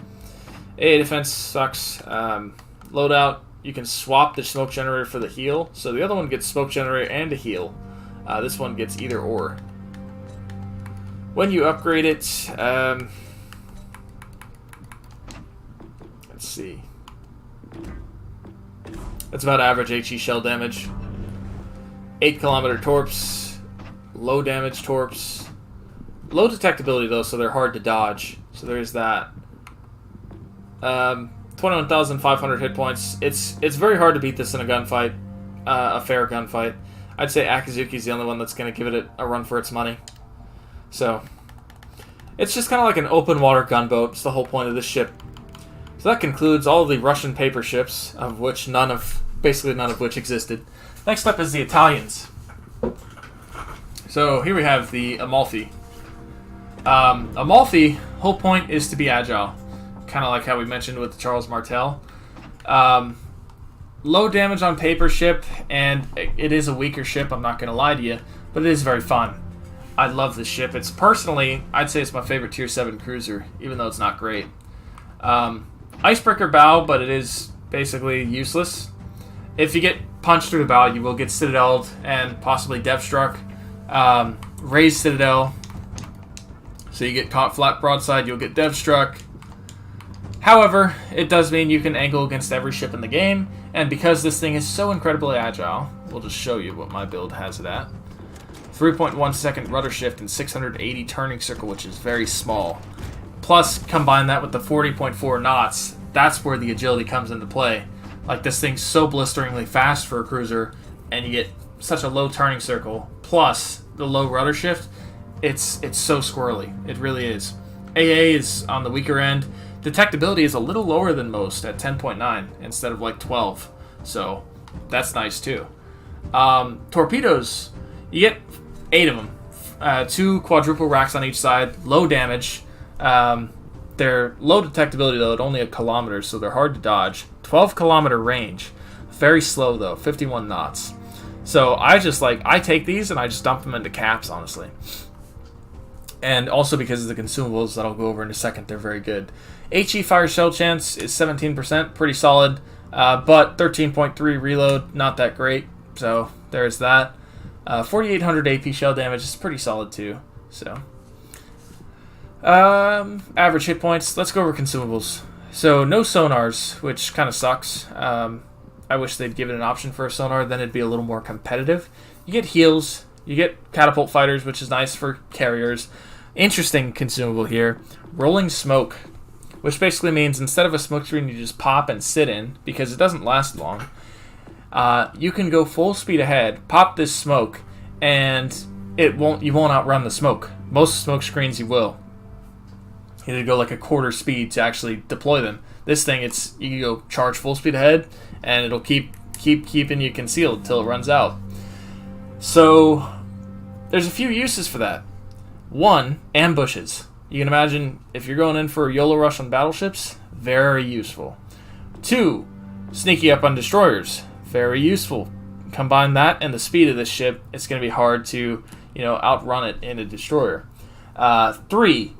AA defense sucks. Loadout, you can swap the smoke generator for the heal. So the other one gets smoke generator and a heal. This one gets either or. When you upgrade it, let's see. That's about average HE shell damage. 8-kilometer torps, low damage torps. Low detectability though, so they're hard to dodge. So there's that. 21,500 hit points. It's very hard to beat this in a gunfight, a fair gunfight. I'd say Akizuki's the only one that's going to give it a run for its money. So, it's just kind of like an open water gunboat. It's the whole point of this ship. So that concludes all of the Russian paper ships, of which basically none of which existed. Next up is the Italians. So here we have the Amalfi. Amalfi, whole point is to be agile. Kind of like how we mentioned with the Charles Martel. Low damage on paper ship, and it is a weaker ship, I'm not going to lie to you, but it is very fun. I love this ship. It's personally, I'd say it's my favorite Tier 7 cruiser, even though it's not great. Icebreaker bow, but it is basically useless. If you get punched through the bow, you will get Citadel'd and possibly dev struck. Raised Citadel, so you get caught flat broadside, you'll get dev struck. However, it does mean you can angle against every ship in the game, and because this thing is so incredibly agile, we'll just show you what my build has it at. 3.1 second rudder shift and 680 turning circle, which is very small. Plus, combine that with the 40.4 knots, that's where the agility comes into play. Like, this thing's so blisteringly fast for a cruiser, and you get such a low turning circle, plus the low rudder shift, it's so squirrely. It really is. AA is on the weaker end. Detectability is a little lower than most at 10.9 instead of like 12, so that's nice too. Torpedoes, you get 8 of them. 2 quadruple racks on each side, low damage. They're low detectability though, at only a kilometer, so they're hard to dodge. 12-kilometer range, very slow though, 51 knots. So I take these and I just dump them into caps, honestly. And also because of the consumables that I'll go over in a second, they're very good. HE fire shell chance is 17%, pretty solid, but 13.3 reload, not that great. So there's that. 4,800 AP shell damage is pretty solid too. So average hit points. Let's go over consumables. So no sonars, which kind of sucks. I wish they'd give it an option for a sonar, then it'd be a little more competitive. You get heals, you get catapult fighters, which is nice for carriers. Interesting consumable here, rolling smoke, which basically means instead of a smoke screen you just pop and sit in, because it doesn't last long, you can go full speed ahead, pop this smoke, and you won't outrun the smoke. Most smoke screens you will. You need to go like a quarter speed to actually deploy them. This thing, you can go charge full speed ahead, and it'll keep keeping you concealed until it runs out. So there's a few uses for that. 1, ambushes. You can imagine if you're going in for a YOLO rush on battleships, very useful. 2, sneaky up on destroyers, very useful. Combine that and the speed of this ship, it's going to be hard to outrun it in a destroyer. 3,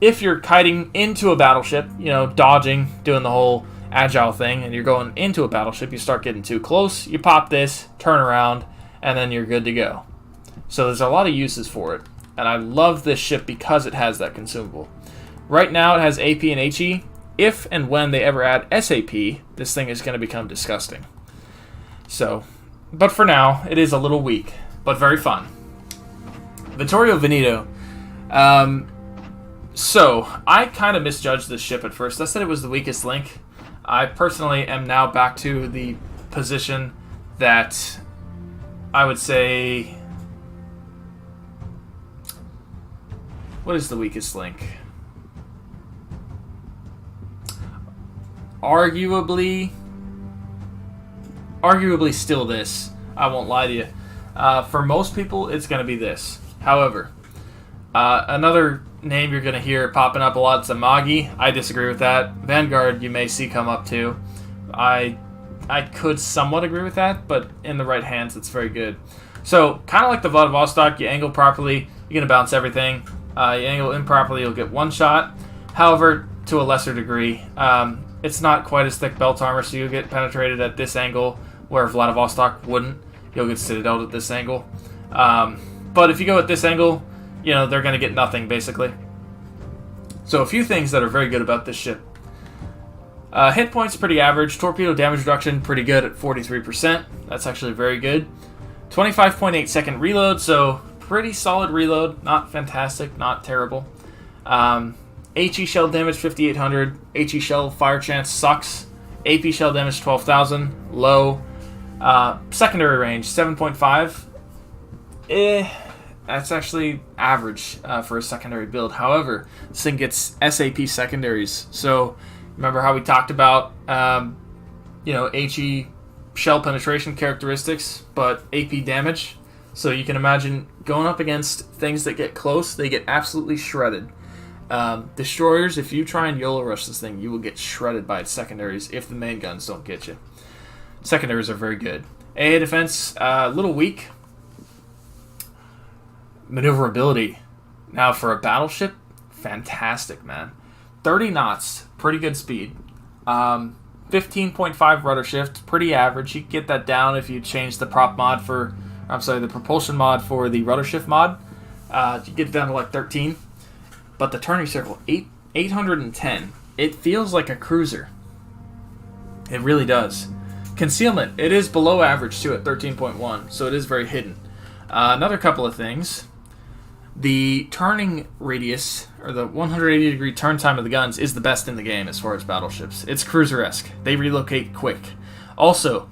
if you're kiting into a battleship, dodging, doing the whole agile thing, and you're going into a battleship, you start getting too close, you pop this, turn around, and then you're good to go. So there's a lot of uses for it, and I love this ship because it has that consumable. Right now it has AP and HE. If and when they ever add SAP, this thing is going to become disgusting. So, but for now, it is a little weak, but very fun. Vittorio Veneto. So, I kind of misjudged this ship at first. I said it was the weakest link. I personally am now back to the position that I would say... What is the weakest link? Arguably still this. I won't lie to you. For most people, it's going to be this. However, another name you're going to hear popping up a lot is Amagi. I disagree with that. Vanguard, you may see come up too. I could somewhat agree with that, but in the right hands, it's very good. So, kind of like the Vladivostok, you angle properly, you're going to bounce everything. You angle improperly, you'll get one shot. However, to a lesser degree, it's not quite as thick belt armor, so you'll get penetrated at this angle, where Vladivostok wouldn't. You'll get Citadel at this angle. But if you go at this angle, you know, they're going to get nothing, basically. So a few things that are very good about this ship. Hit points pretty average. Torpedo damage reduction pretty good at 43%. That's actually very good. 25.8 second reload, so pretty solid reload. Not fantastic, not terrible. HE shell damage 5800. HE shell fire chance sucks. AP shell damage 12,000, low. Secondary range 7.5. That's actually average for a secondary build. However, this thing gets SAP secondaries. So remember how we talked about HE shell penetration characteristics, but AP damage. So you can imagine going up against things that get close, they get absolutely shredded. Destroyers, if you try and YOLO rush this thing, you will get shredded by its secondaries if the main guns don't get you. Secondaries are very good. AA defense, a little weak. Maneuverability. Now for a battleship, fantastic, man. 30 knots, pretty good speed. 15.5 rudder shift, pretty average. You can get that down if you change the the propulsion mod for the rudder shift mod. You get it down to like 13. But the turning circle, 810. It feels like a cruiser. It really does. Concealment, it is below average too at 13.1, so it is very hidden. Another couple of things. The turning radius, or the 180 degree turn time of the guns, is the best in the game as far as battleships. It's cruiser-esque. They relocate quick. Also,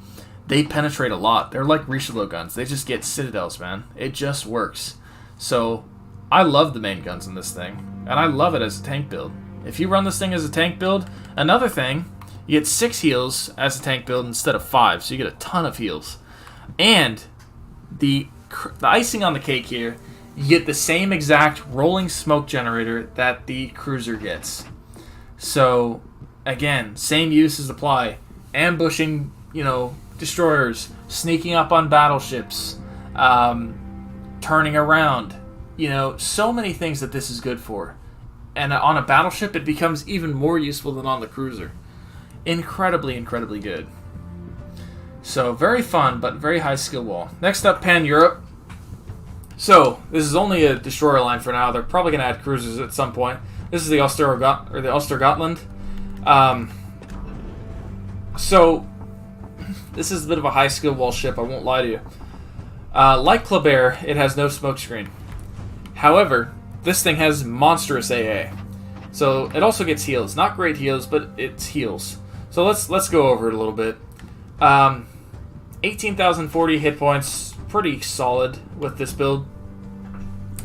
they penetrate a lot. They're like Richelieu guns. They just get Citadels, man. It just works. So, I love the main guns in this thing, and I love it as a tank build. If you run this thing as a tank build, another thing, you get 6 heals as a tank build instead of 5, so you get a ton of heals. And the icing on the cake here, you get the same exact rolling smoke generator that the cruiser gets. So, again, same uses apply. Ambushing, destroyers, sneaking up on battleships, turning around. So many things that this is good for. And on a battleship, it becomes even more useful than on the cruiser. Incredibly, incredibly good. So, very fun, but very high skill wall. Next up, Pan-Europe. So, this is only a destroyer line for now. They're probably going to add cruisers at some point. This is the Ostergotland. So, this is a bit of a high skill wall ship, I won't lie to you. Like Kleber, it has no smokescreen. However, this thing has monstrous AA. So, it also gets heals. Not great heals, but it's heals. So, let's go over it a little bit. 18,040 hit points. Pretty solid with this build.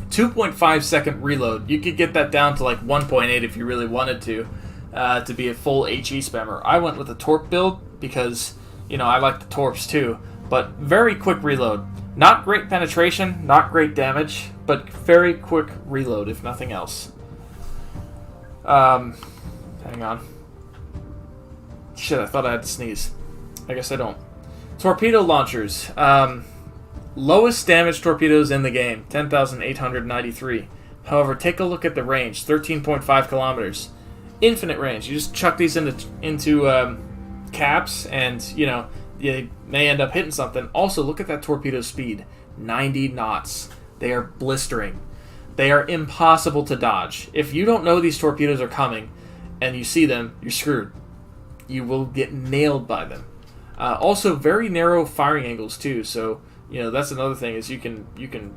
2.5 second reload. You could get that down to like 1.8 if you really wanted to be a full HE spammer. I went with a Torp build because, I like the Torps too. But very quick reload. Not great penetration, not great damage, but very quick reload if nothing else. Hang on. Shit, I thought I had to sneeze. I guess I don't. Torpedo Launchers. Lowest damage torpedoes in the game, 10,893. However, take a look at the range, 13.5 kilometers. Infinite range. You just chuck these into caps, and, you may end up hitting something. Also, look at that torpedo speed, 90 knots. They are blistering. They are impossible to dodge. If you don't know these torpedoes are coming, and you see them, you're screwed. You will get nailed by them. Also, very narrow firing angles, too, so... that's another thing, is you can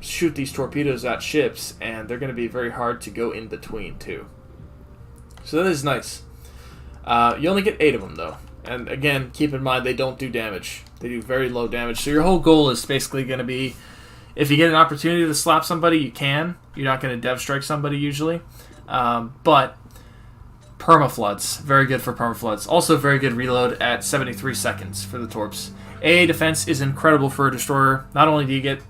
shoot these torpedoes at ships, and they're going to be very hard to go in between, too. So that is nice. You only get 8 of them, though. And again, keep in mind, they don't do damage. They do very low damage. So your whole goal is basically going to be, if you get an opportunity to slap somebody, you can. You're not going to dev strike somebody, usually. But permafloods, very good for permafloods. Also very good reload at 73 seconds for the Torps. AA defense is incredible for a destroyer. Not only do you get,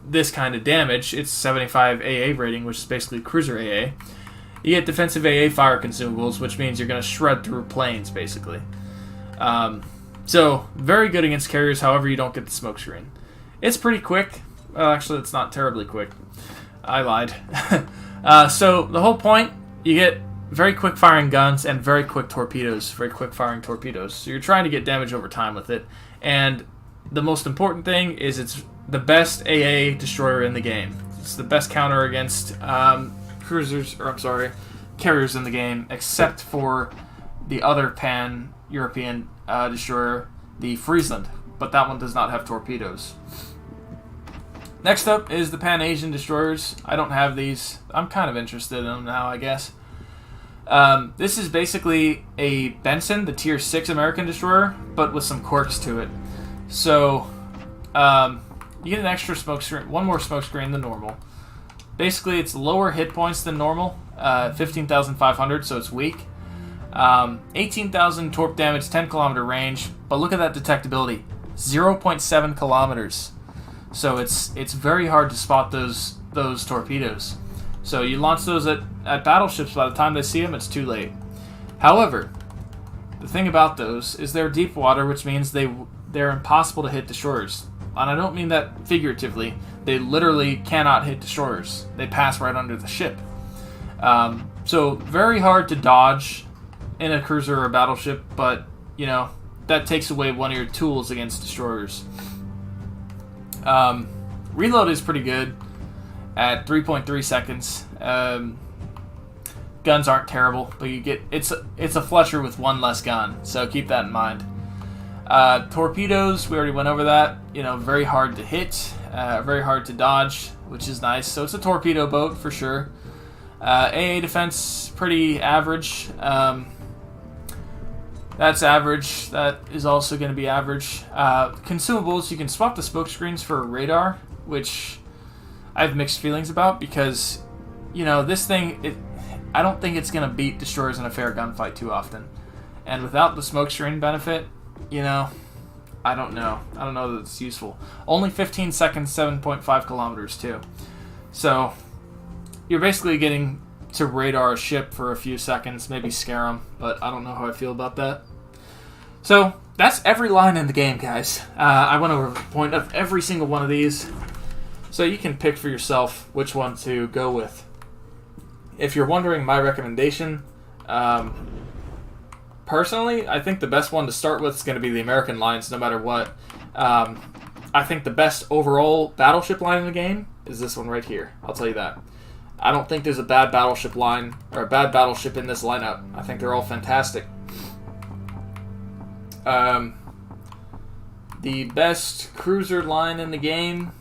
this kind of damage, it's 75 AA rating, which is basically cruiser AA. You get defensive AA fire consumables, which means you're going to shred through planes, basically. So, very good against carriers, however you don't get the smokescreen. It's pretty quick. Well, actually, it's not terribly quick. I lied. So, the whole point, you get very quick firing guns and very quick torpedoes, very quick firing torpedoes. So you're trying to get damage over time with it. And the most important thing is it's the best AA destroyer in the game. It's the best counter against carriers in the game, except for the other pan-European destroyer, the Friesland, but that one does not have torpedoes. Next up is the Pan-Asian destroyers. I don't have these. I'm kind of interested in them now, I guess. This is basically a Benson, the Tier 6 American destroyer, but with some quirks to it. So, you get an extra smoke screen, one more smoke screen than normal. Basically, it's lower hit points than normal, 15,500, so it's weak. 18,000 torp damage, 10 kilometer range, but look at that detectability, 0.7 kilometers. So it's very hard to spot those torpedoes. So you launch those at battleships, by the time they see them, it's too late. However, the thing about those is they're deep water, which means they're impossible to hit destroyers. And I don't mean that figuratively. They literally cannot hit destroyers. They pass right under the ship. So very hard to dodge in a cruiser or a battleship, but, you know, that takes away one of your tools against destroyers. Reload is pretty good at 3.3 seconds. Guns aren't terrible, but it's a Fletcher with one less gun, so keep that in mind. Torpedoes, we already went over that. You know, very hard to hit, very hard to dodge, which is nice. So it's a torpedo boat for sure. AA defense, pretty average. That's average. That is also going to be average. Consumables, you can swap the smoke screens for radar, which I have mixed feelings about because, you know, this thing, I don't think it's going to beat destroyers in a fair gunfight too often. And without the smoke screen benefit, you know, I don't know. I don't know that it's useful. Only 15 seconds, 7.5 kilometers too. So you're basically getting to radar a ship for a few seconds, maybe scare them, but I don't know how I feel about that. So that's every line in the game, guys. I went over the point of every single one of these, so you can pick for yourself which one to go with. If you're wondering my recommendation, personally, I think the best one to start with is going to be the American lines, no matter what. I think the best overall battleship line in the game is this one right here. I'll tell you that. I don't think there's a bad battleship line or a bad battleship in this lineup. I think they're all fantastic. The best cruiser line in the game.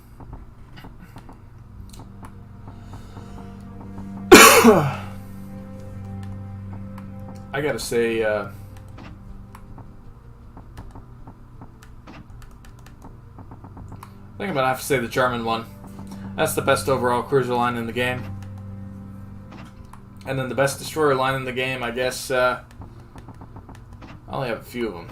I gotta say, I think I'm gonna have to say the German one. That's the best overall cruiser line in the game. And then the best destroyer line in the game, I guess, I only have a few of them.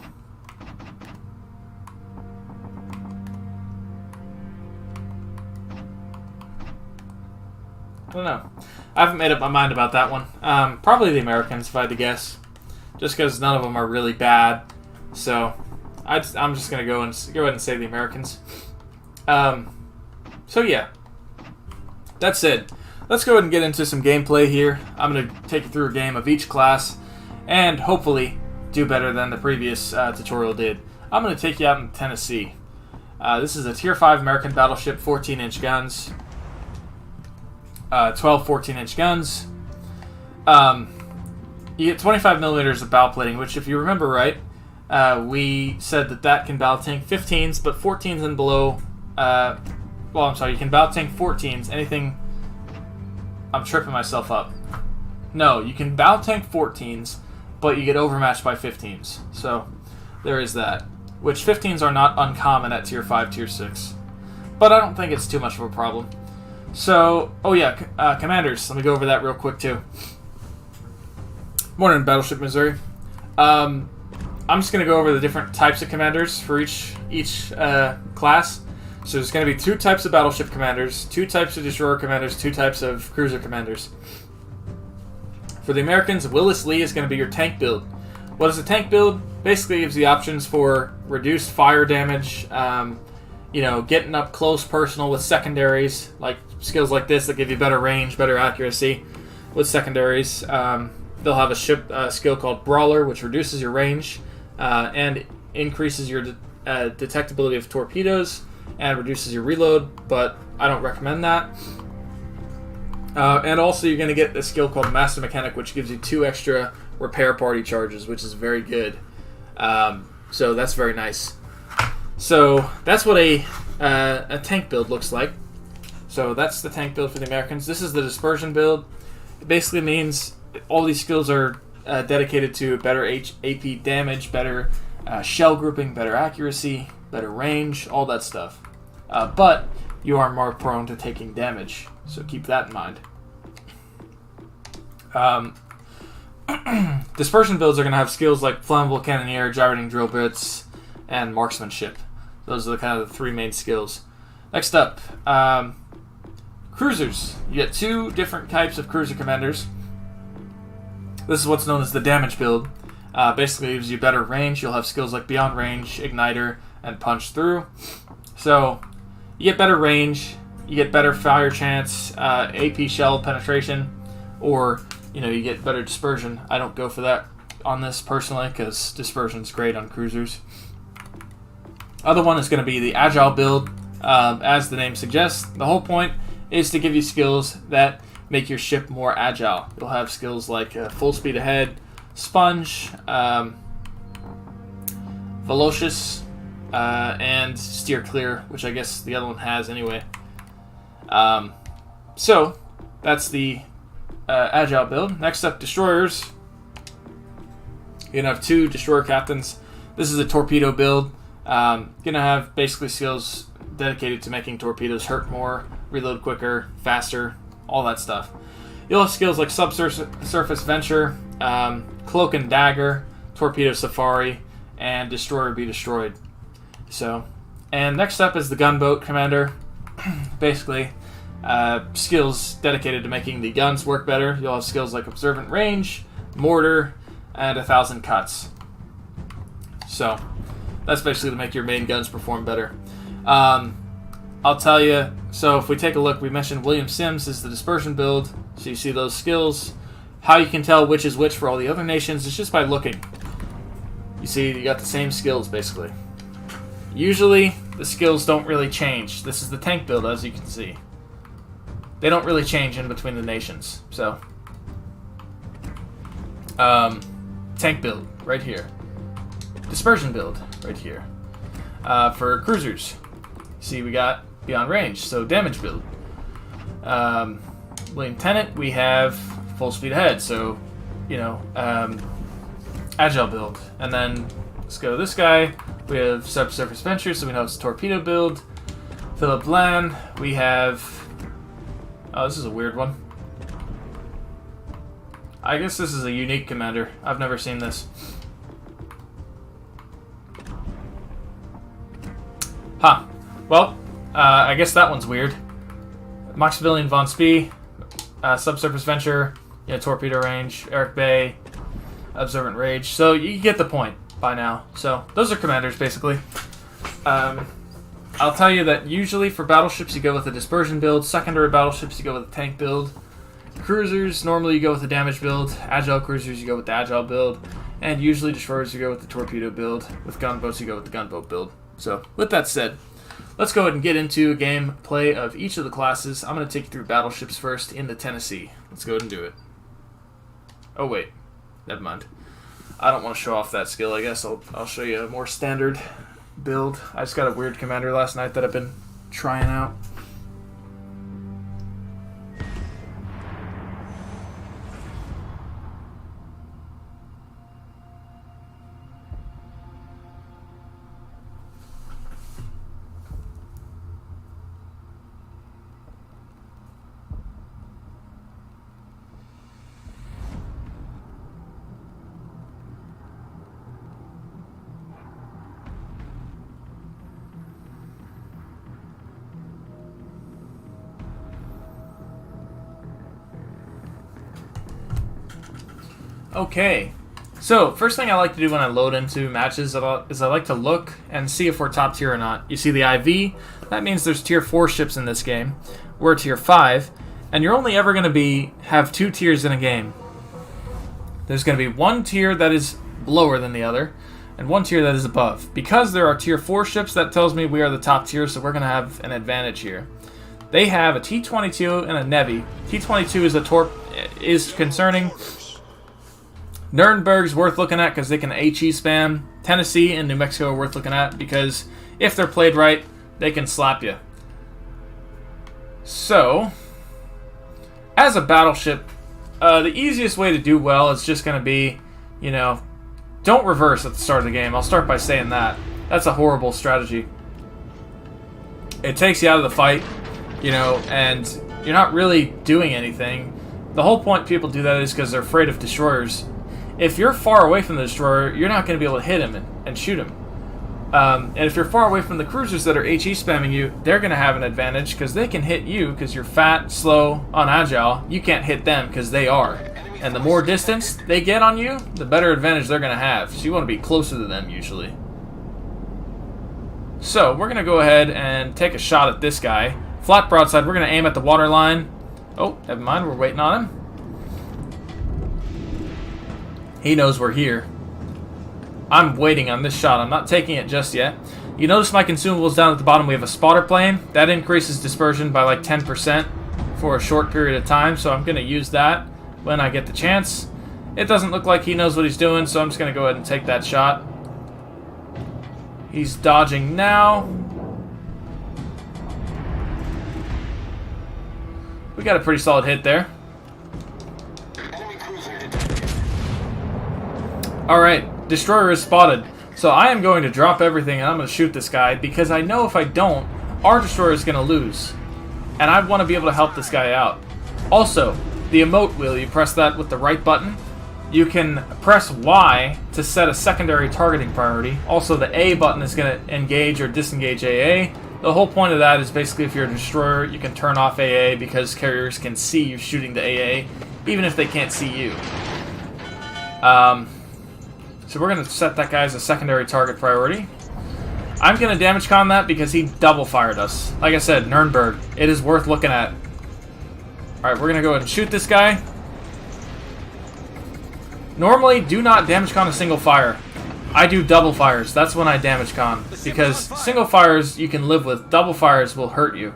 I don't know. I haven't made up my mind about that one. Probably the Americans, if I had to guess. Just because none of them are really bad. So, I'm just going to go ahead and say the Americans. So yeah. That said, let's go ahead and get into some gameplay here. I'm going to take you through a game of each class and hopefully do better than the previous tutorial did. I'm going to take you out in Tennessee. This is a Tier 5 American battleship, 14-inch guns. 12 14-inch guns. You get 25 millimeters of bow plating, which, if you remember right, we said that can bow tank 15s, but 14s and below. Well, I'm sorry, you can bow tank 14s. Anything. I'm tripping myself up. No, you can bow tank 14s, but you get overmatched by 15s. So there is that. Which 15s are not uncommon at Tier 5, Tier 6. But I don't think it's too much of a problem. So, oh yeah, commanders. Let me go over that real quick too. Morning, Battleship Missouri. I'm just going to go over the different types of commanders for each class. So there's going to be 2 types of battleship commanders, 2 types of destroyer commanders, 2 types of cruiser commanders. For the Americans, Willis Lee is going to be your tank build. What is a tank build? Basically gives you options for reduced fire damage, you know, getting up close personal with secondaries, like skills like this that give you better range, better accuracy with secondaries. They'll have a ship skill called Brawler, which reduces your range and increases your detectability of torpedoes and reduces your reload, but I don't recommend that. And also you're going to get a skill called Master Mechanic, which gives you 2 extra repair party charges, which is very good. So that's very nice. So that's what a tank build looks like. So that's the tank build for the Americans. This is the Dispersion build. It basically means all these skills are dedicated to better AP damage, better shell grouping, better accuracy, better range, all that stuff. But you are more prone to taking damage, so keep that in mind. Dispersion builds are going to have skills like Flammable Cannoneer, Gyrating Drill Bits, and Marksmanship. Those are the kind of the 3 main skills. Next up, cruisers. You get 2 different types of cruiser commanders. This is what's known as the damage build. Basically gives you better range. You'll have skills like Beyond Range, Igniter, and Punch Through. So you get better range, you get better fire chance, AP shell penetration, or you get better dispersion. I don't go for that on this personally because dispersion's great on cruisers. Other one is going to be the Agile build. As the name suggests, the whole point is to give you skills that make your ship more agile. You'll have skills like full speed ahead, sponge, velocious, and steer clear, which I guess the other one has anyway. So that's the Agile build. Next up, destroyers. You're going to have 2 destroyer captains. This is a torpedo build. Going to have basically skills dedicated to making torpedoes hurt more, reload quicker, faster, all that stuff. You'll have skills like Subsurface Venture, Cloak and Dagger, Torpedo Safari, and Destroyer Be Destroyed. So, and next up is the Gunboat Commander. Basically, skills dedicated to making the guns work better. You'll have skills like Observant Range, Mortar, and 1,000 Cuts. So, that's basically to make your main guns perform better. I'll tell you, so if we take a look, we mentioned William Sims is the Dispersion build, so you see those skills. How you can tell which is which for all the other nations is just by looking. You see, you got the same skills, basically. Usually, the skills don't really change. This is the tank build, as you can see. They don't really change in between the nations, so. Tank build, right here. Dispersion build, right here. For cruisers, see we got Beyond Range, so damage build. William Tennant, we have full speed ahead, so Agile build. And then let's go to this guy. We have Subsurface Venture, so we know it's a torpedo build. Philip Land, we have. Oh, this is a weird one. I guess this is a unique commander. I've never seen this. Huh. Well, I guess that one's weird. Maximilian von Spee, Subsurface Venture, Torpedo Range, Eric Bay, Observant Rage. So you get the point by now. So those are commanders, basically. I'll tell you that usually for battleships you go with a dispersion build. Secondary battleships you go with a tank build. Cruisers, normally you go with the damage build. Agile cruisers, you go with the agile build. And usually destroyers, you go with the torpedo build. With gunboats, you go with the gunboat build. So, with that said, let's go ahead and get into a gameplay of each of the classes. I'm going to take you through battleships first in the Tennessee. Let's go ahead and do it. Oh, wait. Never mind. I don't want to show off that skill, I guess. I'll show you a more standard build. I just got a weird commander last night that I've been trying out. Okay, so first thing I like to do when I load into matches is I like to look and see if we're top tier or not. You see the IV, that means there's tier 4 ships in this game. We're tier 5, and you're only ever going to have 2 tiers in a game. There's going to be one tier that is lower than the other, and one tier that is above. Because there are tier 4 ships, that tells me we are the top tier, so we're going to have an advantage here. They have a T-22 and a Navy. T-22 is concerning. Nuremberg's worth looking at because they can HE spam. Tennessee and New Mexico are worth looking at because if they're played right, they can slap you. So, as a battleship, the easiest way to do well is just going to be, you know, don't reverse at the start of the game. I'll start by saying that. That's a horrible strategy. It takes you out of the fight, you know, and you're not really doing anything. The whole point people do that is because they're afraid of destroyers. If you're far away from the destroyer, you're not going to be able to hit him and shoot him. And if you're far away from the cruisers that are HE spamming you, they're going to have an advantage because they can hit you because you're fat, slow, unagile. You can't hit them because they are. And the more distance they get on you, the better advantage they're going to have. So you want to be closer to them usually. So we're going to go ahead and take a shot at this guy. Flat broadside, we're going to aim at the waterline. Oh, never mind, we're waiting on him. He knows we're here. I'm waiting on this shot. I'm not taking it just yet. You notice my consumables down at the bottom. We have a spotter plane. That increases dispersion by like 10% for a short period of time. So I'm going to use that when I get the chance. It doesn't look like he knows what he's doing, so I'm just going to go ahead and take that shot. He's dodging now. We got a pretty solid hit there. Alright, destroyer is spotted. So I am going to drop everything and I'm going to shoot this guy because I know if I don't, our destroyer is going to lose. And I want to be able to help this guy out. Also, the emote wheel, you press that with the right button. You can press Y to set a secondary targeting priority. Also, the A button is going to engage or disengage AA. The whole point of that is basically if you're a destroyer, you can turn off AA because carriers can see you shooting the AA, even if they can't see you. So we're going to set that guy as a secondary target priority. I'm going to damage con that because he double fired us. Like I said, Nuremberg, it is worth looking at. Alright, we're going to go ahead and shoot this guy. Normally, do not damage con a single fire. I do double fires. That's when I damage con. Because single fires you can live with. Double fires will hurt you.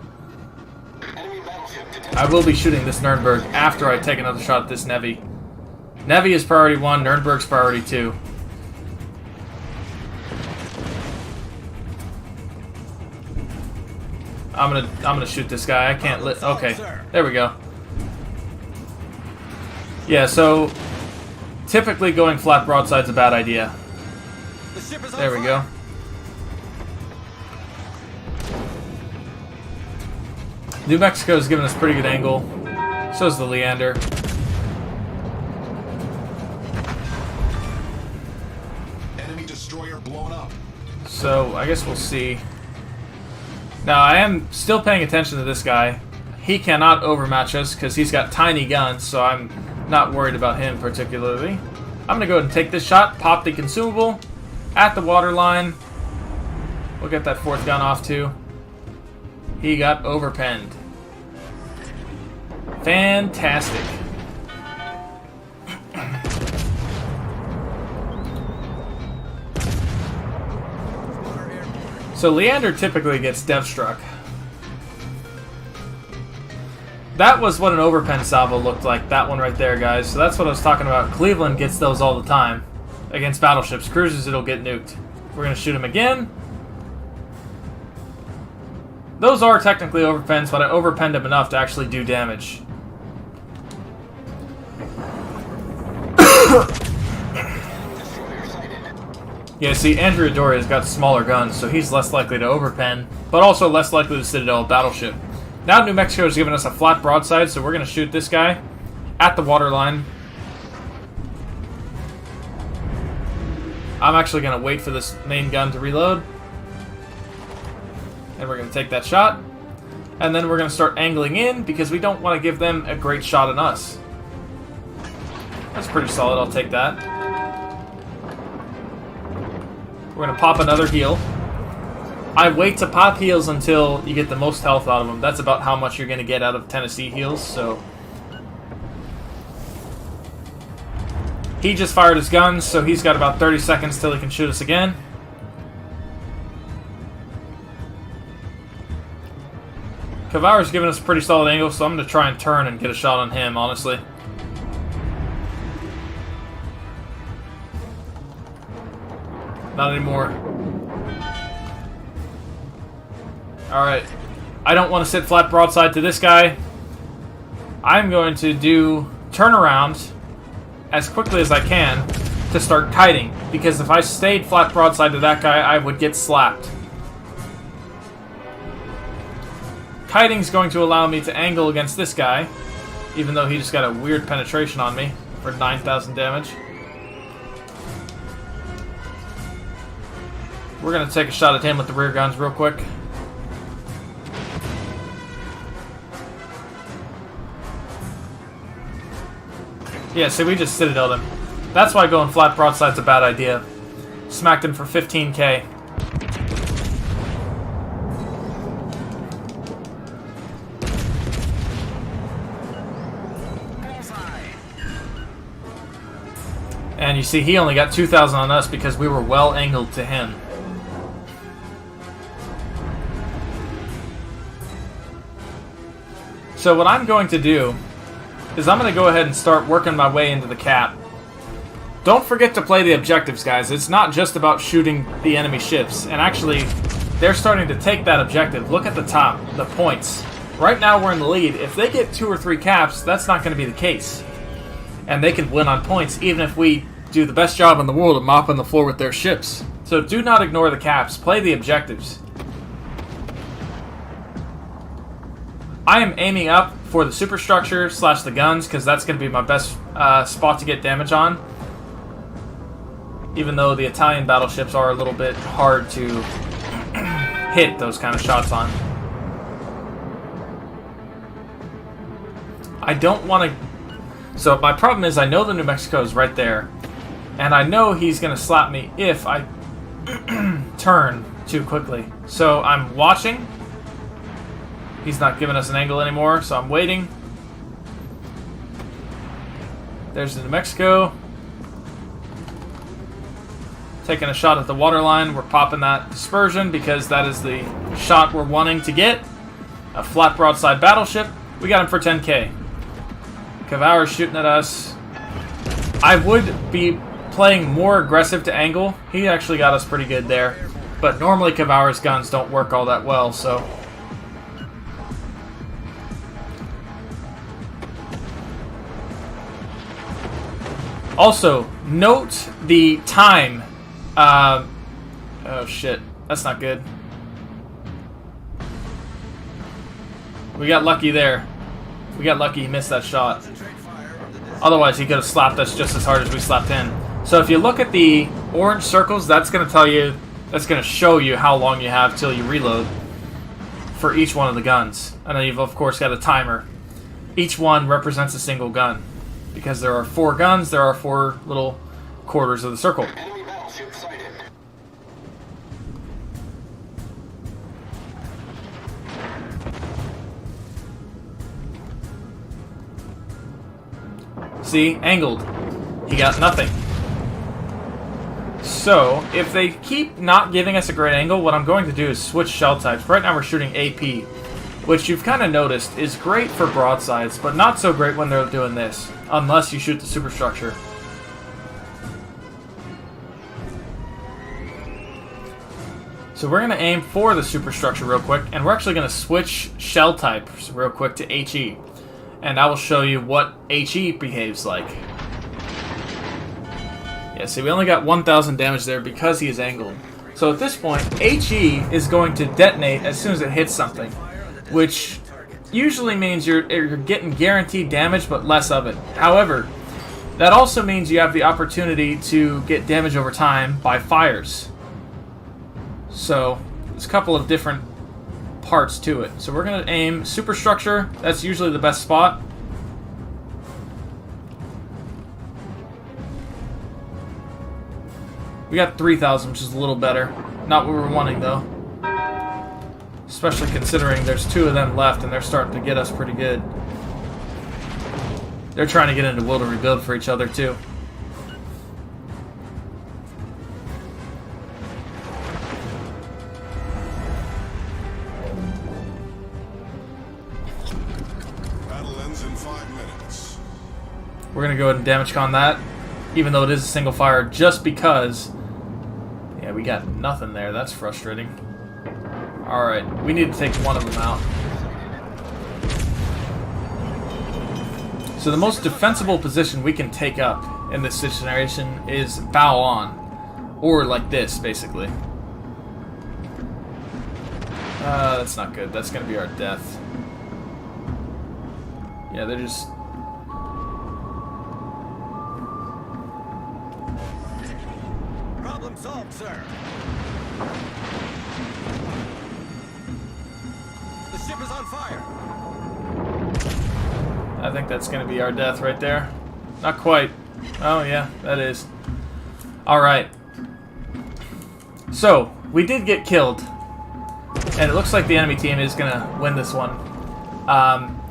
I will be shooting this Nuremberg after I take another shot at this Navy. Navy is priority 1, Nuremberg's priority 2. I'm gonna shoot this guy. I can't okay, there we go. Yeah, so typically going flat broadside's a bad idea. There we go. New Mexico's giving us pretty good angle. So's the Leander. Enemy destroyer blown up. So I guess we'll see. Now, I am still paying attention to this guy. He cannot overmatch us because he's got tiny guns, so I'm not worried about him particularly. I'm going to go ahead and take this shot, pop the consumable at the waterline. We'll get that fourth gun off too. He got overpenned. Fantastic. So Leander typically gets dev struck. That was what an overpen salvo looked like, that one right there, guys. So that's what I was talking about. Cleveland gets those all the time against battleships. Cruisers, it'll get nuked. We're going to shoot him again. Those are technically overpens, but I overpenned him enough to actually do damage. Yeah, see, Andrew Doria's got smaller guns, so he's less likely to overpen, but also less likely to Citadel a battleship. Now New Mexico's giving us a flat broadside, so we're going to shoot this guy at the waterline. I'm actually going to wait for this main gun to reload. And we're going to take that shot. And then we're going to start angling in, because we don't want to give them a great shot on us. That's pretty solid, I'll take that. We're going to pop another heal. I wait to pop heals until you get the most health out of them. That's about how much you're going to get out of Tennessee heals, so... He just fired his guns, so he's got about 30 seconds till he can shoot us again. Kavaur's giving us a pretty solid angle, so I'm going to try and turn and get a shot on him, honestly. Not anymore. Alright. I don't want to sit flat broadside to this guy. I'm going to do turn around as quickly as I can to start kiting, because if I stayed flat broadside to that guy, I would get slapped. Kiting's going to allow me to angle against this guy, even though he just got a weird penetration on me for 9,000 damage. We're going to take a shot at him with the rear guns real quick. Yeah, see, we just Citadeled him. That's why going flat broadside's a bad idea. Smacked him for 15k. And you see, he only got 2,000 on us because we were well angled to him. So what I'm going to do is I'm going to go ahead and start working my way into the cap. Don't forget to play the objectives, guys. It's not just about shooting the enemy ships. And actually, they're starting to take that objective. Look at the top, the points. Right now we're in the lead. If they get 2 or 3 caps, that's not going to be the case. And they can win on points, even if we do the best job in the world of mopping the floor with their ships. So do not ignore the caps. Play the objectives. I am aiming up for the superstructure / the guns, because that's going to be my best spot to get damage on. Even though the Italian battleships are a little bit hard to hit those kind of shots on. I don't want to... So my problem is I know the New Mexico is right there. And I know he's going to slap me if I turn too quickly. So I'm watching. He's not giving us an angle anymore, so I'm waiting. There's the New Mexico. Taking a shot at the waterline. We're popping that dispersion because that is the shot we're wanting to get. A flat broadside battleship. We got him for 10k. Kavaur's shooting at us. I would be playing more aggressive to angle. He actually got us pretty good there. But normally Kavaur's guns don't work all that well, so... Also, note the time. Oh shit, that's not good. We got lucky there. We got lucky he missed that shot. Otherwise, he could have slapped us just as hard as we slapped him. So if you look at the orange circles, that's going to tell you, that's going to show you how long you have till you reload for each one of the guns. And then you've, of course, got a timer. Each one represents a single gun. Because there are 4 guns, there are 4 little quarters of the circle. Enemy battleship sighted. See? Angled. He got nothing. So, if they keep not giving us a great angle, what I'm going to do is switch shell types. Right now we're shooting AP, which you've kind of noticed is great for broadsides, but not so great when they're doing this, unless you shoot the superstructure. So we're going to aim for the superstructure real quick, and we're actually going to switch shell types real quick to HE. And I will show you what HE behaves like. Yeah, see, we only got 1,000 damage there because he is angled. So at this point, HE is going to detonate as soon as it hits something, which usually means you're getting guaranteed damage, but less of it. However, that also means you have the opportunity to get damage over time by fires. So there's a couple of different parts to it. So we're going to aim superstructure. That's usually the best spot. We got 3,000, which is a little better. Not what we're wanting, though. Especially considering there's 2 of them left, and they're starting to get us pretty good. They're trying to get into Will to rebuild for each other, too. battle ends in 5 minutes. We're going to go ahead and damage con that, even though it is a single fire, just because... Yeah, we got nothing there. That's frustrating. Alright, we need to take one of them out. So the most defensible position we can take up in this situation is bow on. Or like this, basically. That's not good. That's going to be our death. Yeah, they're just... Problem solved, sir. The ship is on fire. I think that's going to be our death right there. Not quite. Oh, yeah, that is. Alright. So, we did get killed. And it looks like the enemy team is going to win this one.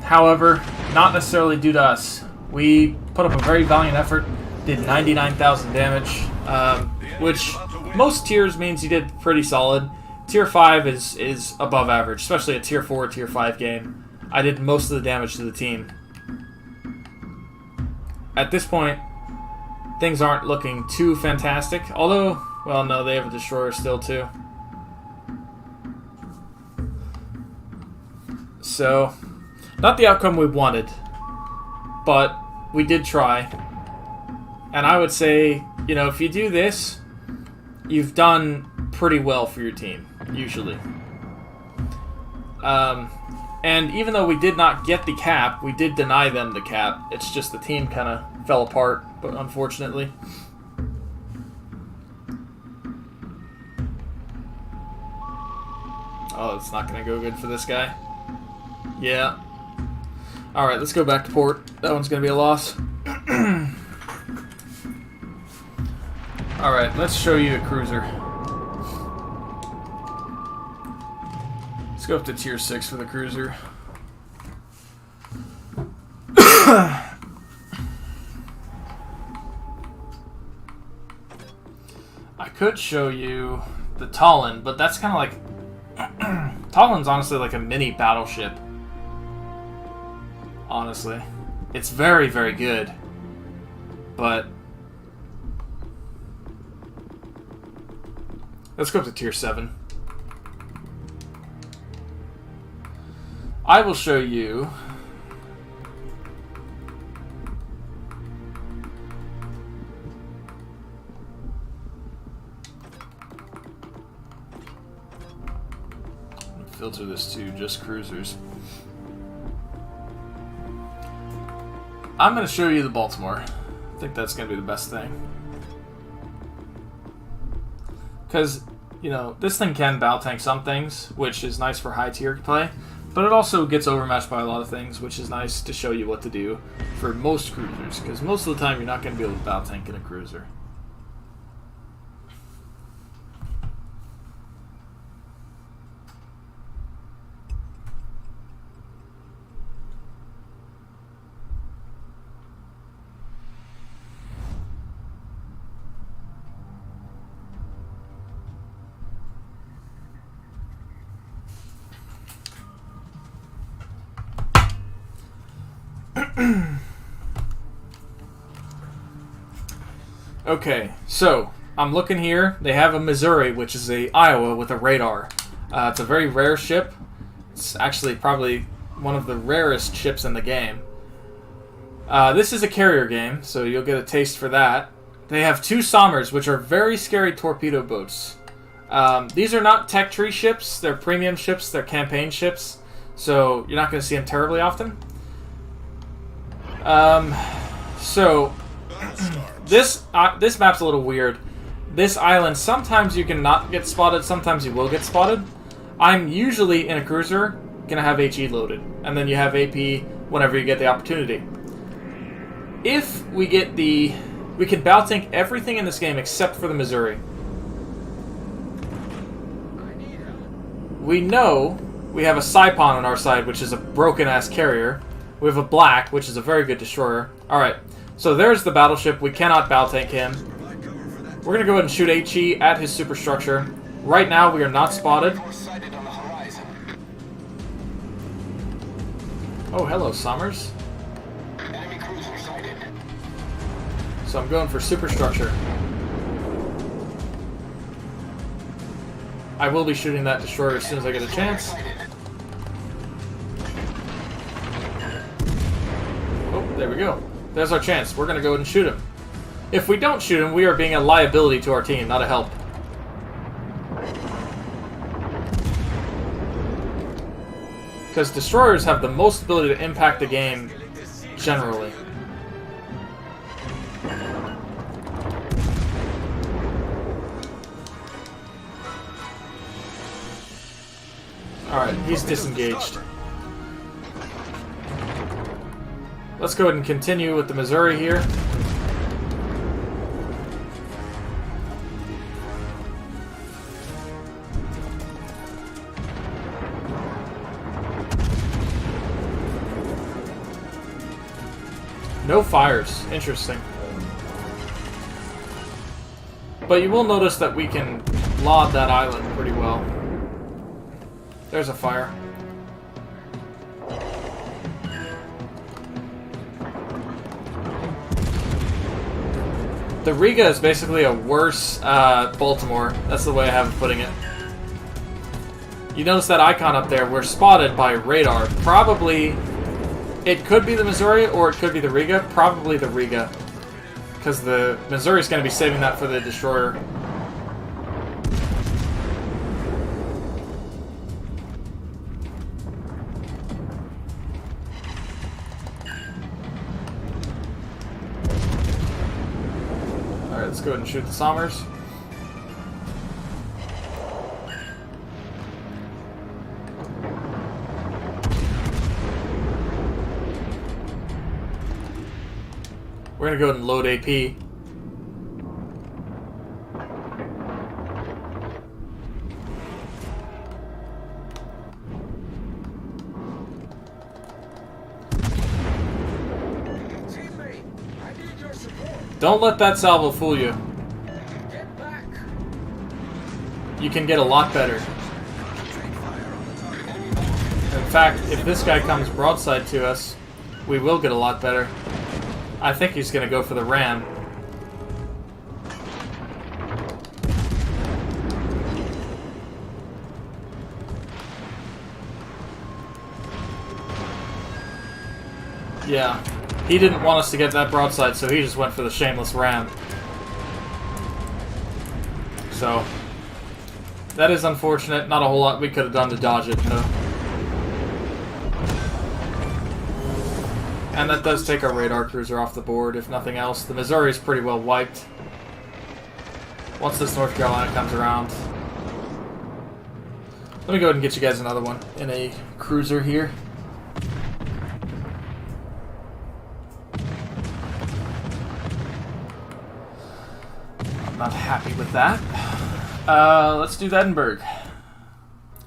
However, not necessarily due to us. We put up a very valiant effort, did 99,000 damage, which most tiers means you did pretty solid. Tier 5 is above average, especially a Tier 4, Tier 5 game. I did most of the damage to the team. At this point, things aren't looking too fantastic, although, well, no, they have a destroyer still, too. So, not the outcome we wanted, but we did try. And I would say, you know, if you do this, you've done pretty well for your team, usually. And even though we did not get the cap, we did deny them the cap. It's just the team kind of fell apart, but unfortunately. Oh, it's not going to go good for this guy. Yeah. Alright, let's go back to port. That one's going to be a loss. Alright, let's show you a cruiser. Let's go up to Tier 6 for the cruiser. I could show you the Talon, but that's kind of like... Talon's honestly like a mini battleship. Honestly. It's very, very good. But... let's go up to Tier 7. I will show you... filter this to just cruisers. I'm going to show you the Baltimore. I think that's going to be the best thing. Because, you know, this thing can bow tank some things, which is nice for high tier play, but it also gets overmatched by a lot of things, which is nice to show you what to do for most cruisers, because most of the time you're not going to be able to bow tank in a cruiser. Okay, so I'm looking here. They have a Missouri, which is a Iowa with a radar. It's a very rare ship. It's actually probably one of the rarest ships in the game. This is a carrier game, so you'll get a taste for that. They have two Sommers, which are very scary torpedo boats. These are not tech tree ships. They're premium ships. They're campaign ships. So you're not going to see them terribly often. So this map's a little weird. This island, sometimes you can not get spotted, sometimes you will get spotted. I'm usually in a cruiser gonna have HE loaded, and then you have AP whenever you get the opportunity. If we get we can bow tank everything in this game except for the Missouri. We know we have a Saipan on our side, which is a broken-ass carrier. We have a Black, which is a very good destroyer. Alright, so there's the battleship. We cannot bow tank him. We're going to go ahead and shoot HE at his superstructure. Right now, we are not spotted. Oh, hello, Summers. Enemy cruiser sighted. So I'm going for superstructure. I will be shooting that destroyer as soon as I get a chance. Oh, there we go. There's our chance. We're going to go ahead and shoot him. If we don't shoot him, we are being a liability to our team, not a help. Because destroyers have the most ability to impact the game generally. Alright, he's disengaged. Let's go ahead and continue with the Missouri here. No fires. Interesting. But you will notice that we can laud that island pretty well. There's a fire. The Riga is basically a worse Baltimore. That's the way I have of putting it. You notice that icon up there? We're spotted by radar. Probably, it could be the Missouri or it could be the Riga. Probably the Riga. Because the Missouri is going to be saving that for the destroyer. Let's go ahead and shoot the Sommers. We're going to go ahead and load AP. Don't let that salvo fool you. Get back. You can get a lot better. In fact, if this guy comes broadside to us, we will get a lot better. I think he's going to go for the ram. Yeah. He didn't want us to get that broadside, so he just went for the shameless ram. So, that is unfortunate. Not a whole lot we could have done to dodge it, though. And that does take our radar cruiser off the board, if nothing else. The Missouri is pretty well wiped. Once this North Carolina comes around. Let me go ahead and get you guys another one in a cruiser here. Not happy with that. Let's do the Edinburgh.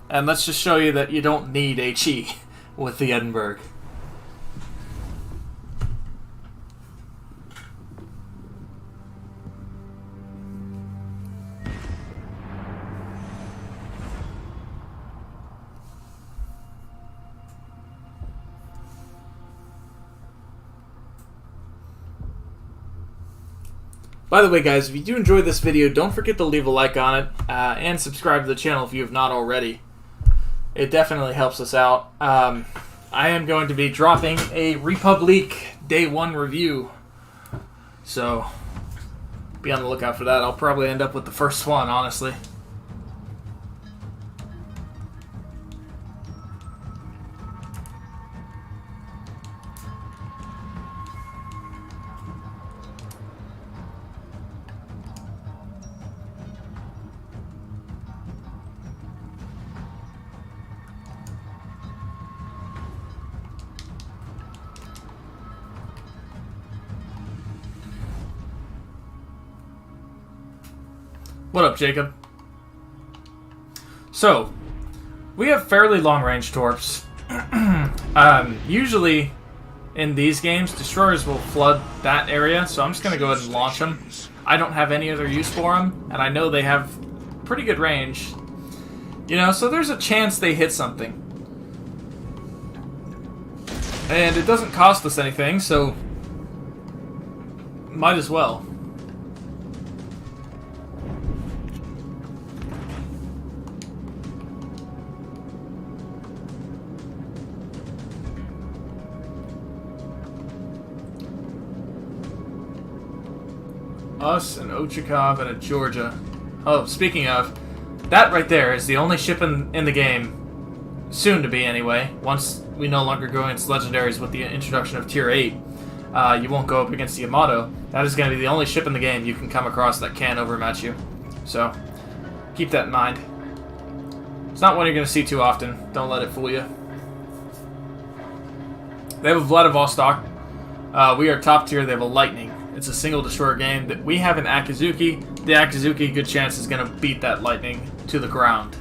And let's just show you that you don't need HE with the Edinburgh. By the way, guys, if you do enjoy this video, don't forget to leave a like on it and subscribe to the channel if you have not already. It definitely helps us out. I am going to be dropping a Republic Day 1 review, so be on the lookout for that. I'll probably end up with the first one, honestly. What up, Jacob? So, we have fairly long-range torps. Usually, in these games, destroyers will flood that area, so I'm just going to go ahead and launch them. I don't have any other use for them, and I know they have pretty good range. You know, so there's a chance they hit something. And it doesn't cost us anything, so might as well. Us, an Ochakov, and a Georgia. Oh, speaking of, that right there is the only ship in the game, soon to be anyway, once we no longer go against legendaries with the introduction of Tier 8. You won't go up against the Yamato. That is going to be the only ship in the game you can come across that can overmatch you. So, keep that in mind. It's not one you're going to see too often. Don't let it fool you. They have a Vladivostok. We are top tier. They have a Lightning. It's a single destroyer game. That we have an Akizuki. The Akizuki, good chance, is going to beat that Lightning to the ground.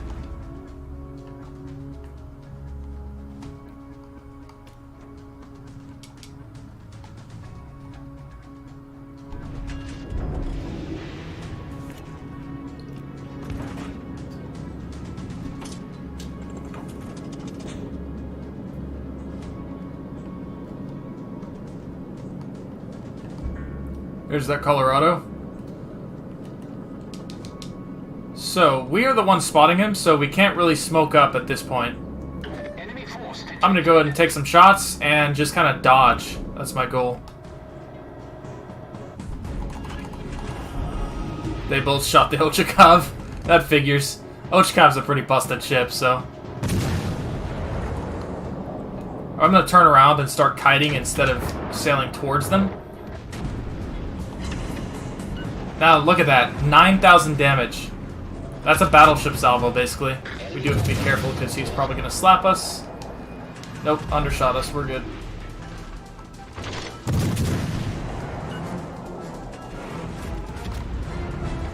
There's that Colorado. So, we are the ones spotting him, so we can't really smoke up at this point. I'm gonna go ahead and take some shots and just kind of dodge. That's my goal. They both shot the Ochakov. That figures. Ochakov's a pretty busted ship, so... I'm gonna turn around and start kiting instead of sailing towards them. Now, look at that. 9,000 damage. That's a battleship salvo, basically. We do have to be careful because he's probably going to slap us. Nope, undershot us. We're good.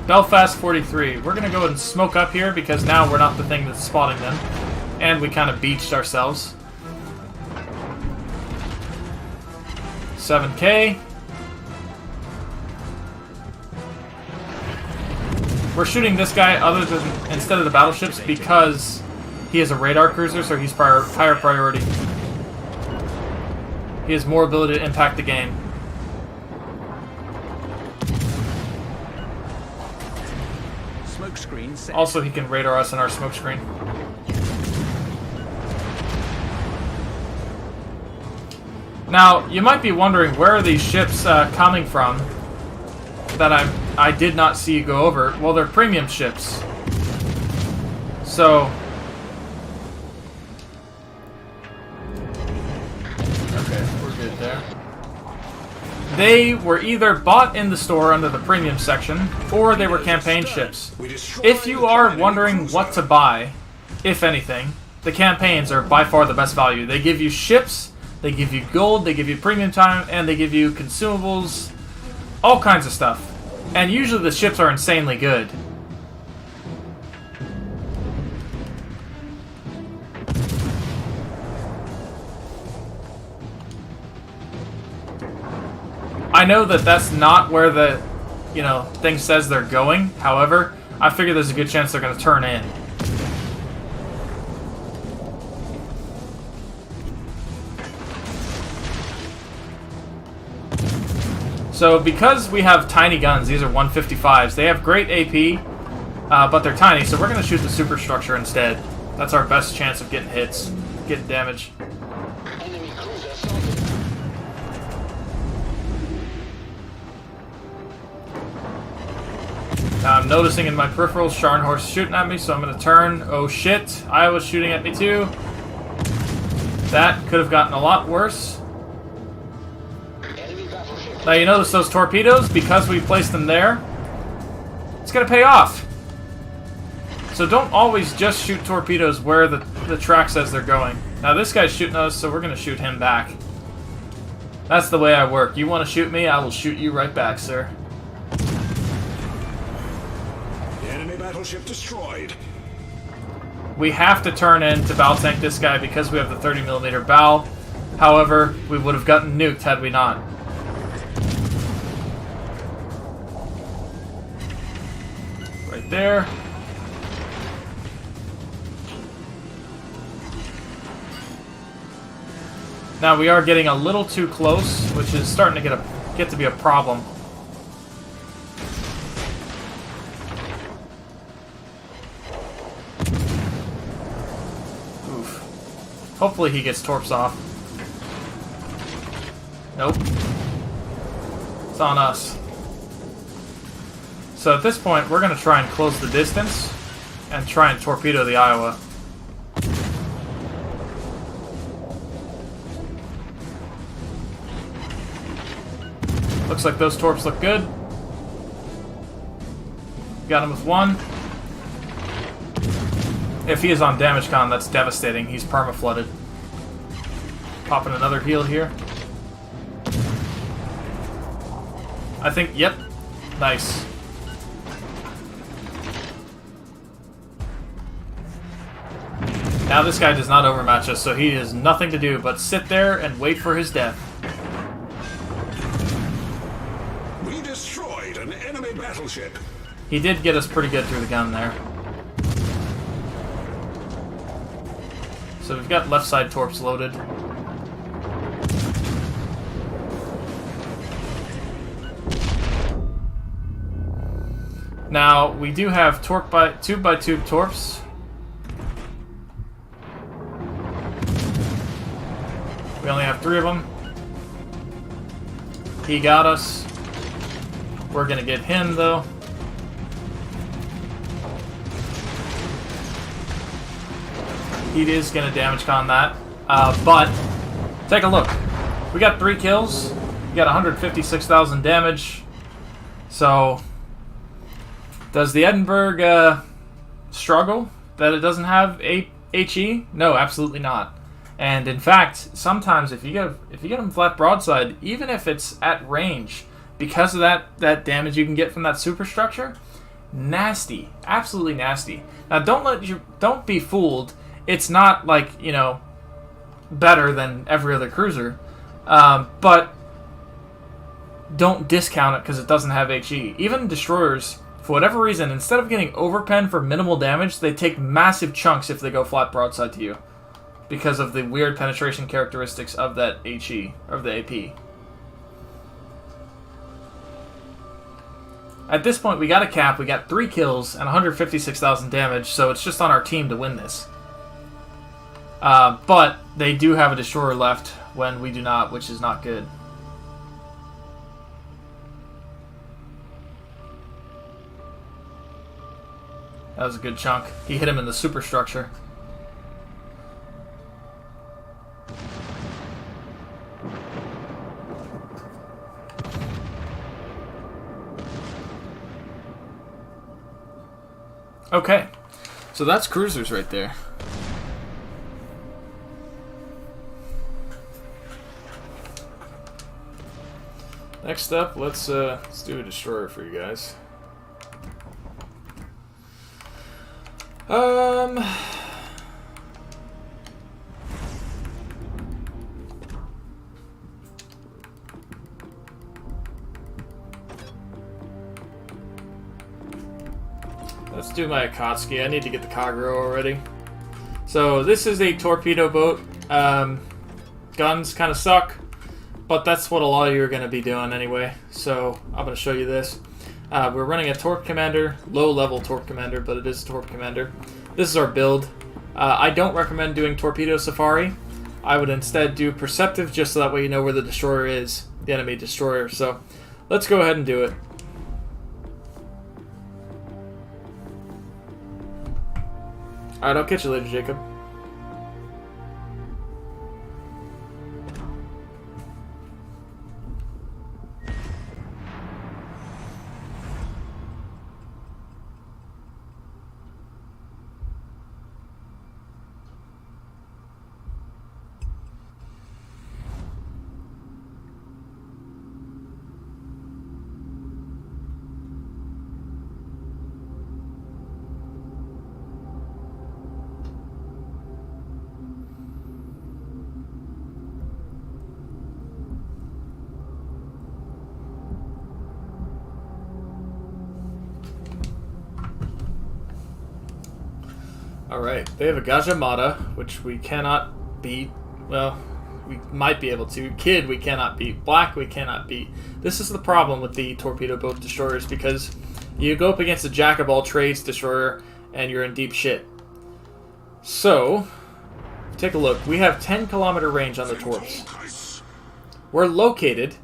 Belfast 43. We're going to go ahead and smoke up here because now we're not the thing that's spotting them. And we kind of beached ourselves. 7K. We're shooting this guy other than instead of the battleships because he is a radar cruiser, so he's higher priority. He has more ability to impact the game. Smoke screen set. Also, he can radar us in our smoke screen. Now, you might be wondering where are these ships coming from that I did not see you go over. Well, they're premium ships. So... okay, we're good there. They were either bought in the store under the premium section, or they were campaign ships. If you are wondering what to buy, if anything, the campaigns are by far the best value. They give you ships, they give you gold, they give you premium time, and they give you consumables, all kinds of stuff. And usually the ships are insanely good. I know that that's not where the, thing says they're going. However, I figure there's a good chance they're going to turn in. So, because we have tiny guns, these are 155s, they have great AP, but they're tiny, so we're going to shoot the superstructure instead. That's our best chance of getting hits, getting damage. Enemy cruiser sighted. Now I'm noticing in my peripherals Scharnhorst shooting at me, so I'm going to turn. Oh shit, Iowa's shooting at me too. That could have gotten a lot worse. Now you notice those torpedoes, because we placed them there, it's going to pay off. So don't always just shoot torpedoes where the track says they're going. Now this guy's shooting us, so we're going to shoot him back. That's the way I work. You want to shoot me, I will shoot you right back, sir. Enemy battleship destroyed. We have to turn in to bow tank this guy because we have the 30mm bow. However, we would have gotten nuked had we not. Right there. Now we are getting a little too close, which is starting to get to be a problem. Oof. Hopefully he gets torps off. Nope. It's on us. So at this point, we're going to try and close the distance and try and torpedo the Iowa. Looks like those torps look good. Got him with one. If he is on damage con, that's devastating. He's perma-flooded. Popping another heal here. I think, yep. Nice. Now this guy does not overmatch us, so he has nothing to do but sit there and wait for his death. We destroyed an enemy battleship. He did get us pretty good through the gun there. So we've got left side torps loaded. Now, we do have tube by tube torps. We only have 3 of them. He got us. We're gonna get him, though. He is gonna damage con that. But, take a look. We got 3 kills. We got 156,000 damage. So, does the Edinburgh struggle that it doesn't have HE? No, absolutely not. And in fact, sometimes if you get them flat broadside, even if it's at range, because of that damage you can get from that superstructure, nasty, absolutely nasty. Now don't be fooled. It's not like, you know, better than every other cruiser, but don't discount it because it doesn't have HE. Even destroyers, for whatever reason, instead of getting overpen for minimal damage, they take massive chunks if they go flat broadside to you, because of the weird penetration characteristics of that HE, of the AP. At this point, we got a cap, we got 3 kills, and 156,000 damage, so it's just on our team to win this. But they do have a destroyer left when we do not, which is not good. That was a good chunk. He hit him in the superstructure. Okay, so that's cruisers right there. Next up, let's do a destroyer for you guys. Let's do my Akatsuki. I need to get the Kagero already. So this is a torpedo boat. Guns kind of suck, but that's what a lot of you are going to be doing anyway. So I'm going to show you this. We're running a Torp Commander, low-level Torp Commander, but it is a Torp Commander. This is our build. I don't recommend doing Torpedo Safari. I would instead do Perceptive, just so that way you know where the destroyer is, the enemy destroyer. So let's go ahead and do it. Alright, I'll catch you later, Jacob. Alright, they have a Gajamada, which we cannot beat. Well, we might be able to. Kid, we cannot beat. Black, we cannot beat. This is the problem with the torpedo boat destroyers, because you go up against a jack-of-all-trades destroyer, and you're in deep shit. So, take a look. We have 10-kilometer range on the torps. We're located,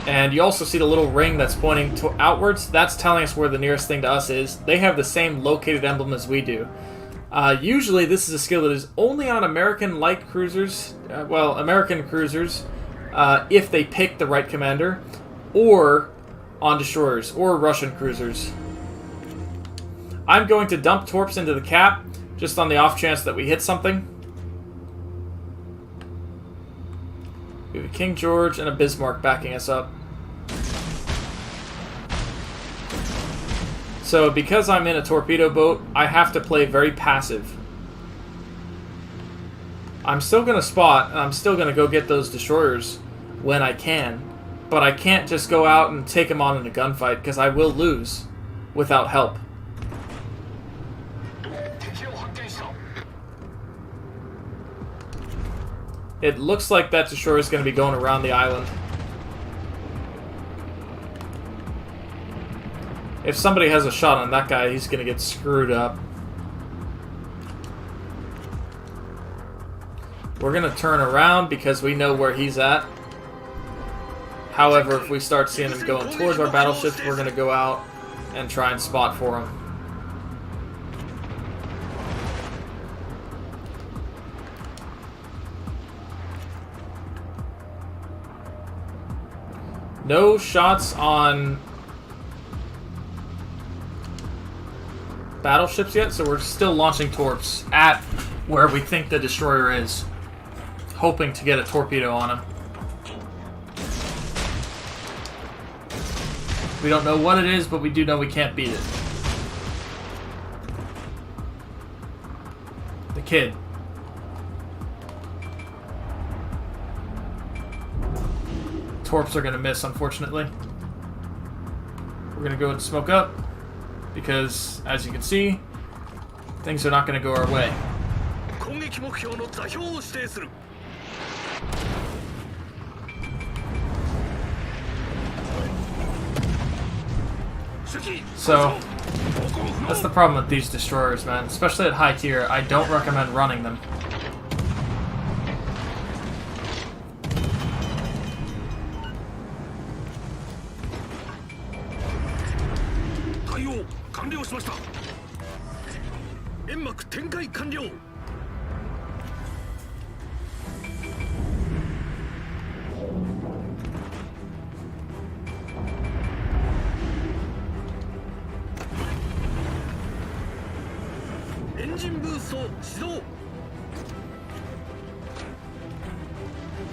and you also see the little ring that's pointing outwards. That's telling us where the nearest thing to us is. They have the same located emblem as we do. Usually this is a skill that is only on American light cruisers, American cruisers, if they pick the right commander, or on destroyers, or Russian cruisers. I'm going to dump torps into the cap, just on the off chance that we hit something. We have a King George and a Bismarck backing us up. So because I'm in a torpedo boat, I have to play very passive. I'm still going to spot, and I'm still going to go get those destroyers when I can. But I can't just go out and take them on in a gunfight, because I will lose without help. It looks like that destroyer is going to be going around the island. If somebody has a shot on that guy, he's going to get screwed up. We're going to turn around because we know where he's at. However, if we start seeing him going towards our battleships, we're going to go out and try and spot for him. No shots on battleships yet, so we're still launching torps at where we think the destroyer is, hoping to get a torpedo on him. We don't know what it is, but we do know we can't beat it. The Kid. Torps are going to miss, unfortunately. We're going to go and smoke up, because, as you can see, things are not going to go our way. So, that's the problem with these destroyers, man. Especially at high tier, I don't recommend running them.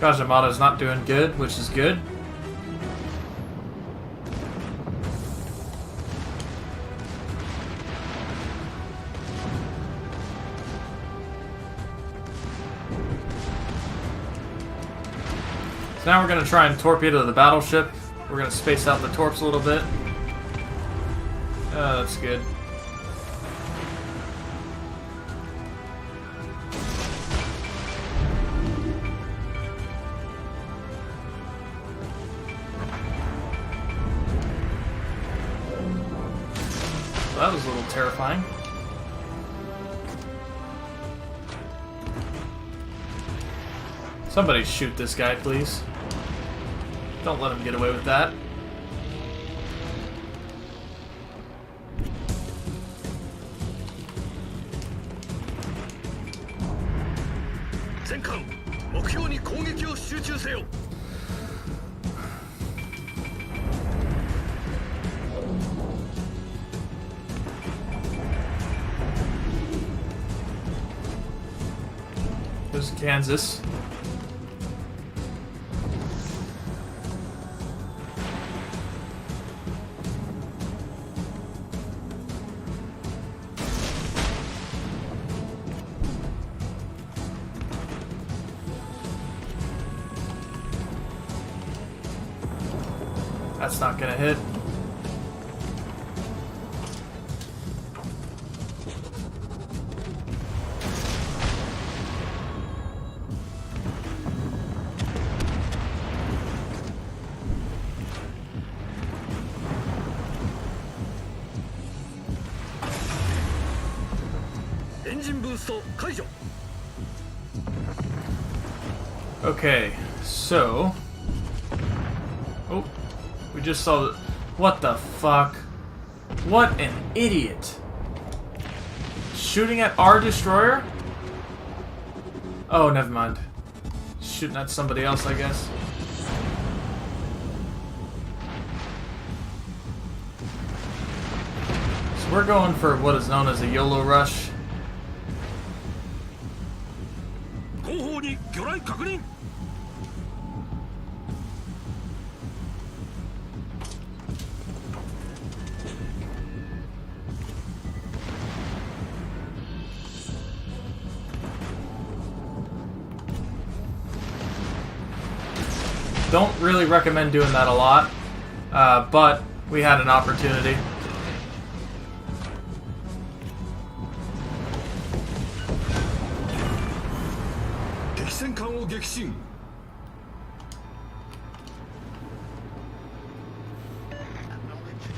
Kajimato's not doing good, which is good. So now we're going to try and torpedo the battleship. We're going to space out the torps a little bit. That's good. That was a little terrifying. Somebody shoot this guy, please. Don't let him get away with that. There's Kansas. That's not gonna hit. Okay, so... Oh, we just saw the... What the fuck? What an idiot. Shooting at our destroyer? Oh, never mind. Shooting at somebody else, I guess. So we're going for what is known as a YOLO rush. Don't really recommend doing that a lot, but we had an opportunity.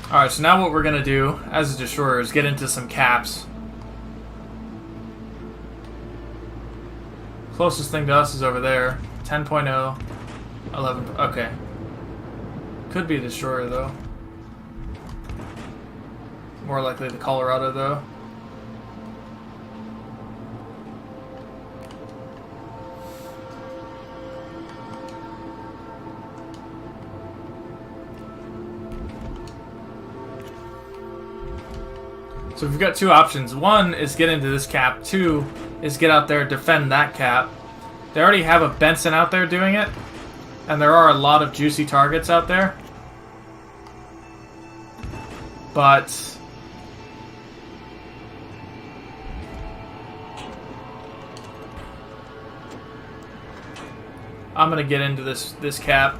Alright, so now what we're going to do as a destroyer is get into some caps. Closest thing to us is over there. 10.0. 11. Okay. Could be a destroyer, though. More likely the Colorado, though. So we've got two options. One is get into this cap. Two is get out there and defend that cap. They already have a Benson out there doing it. And there are a lot of juicy targets out there. But... I'm going to get into this cap.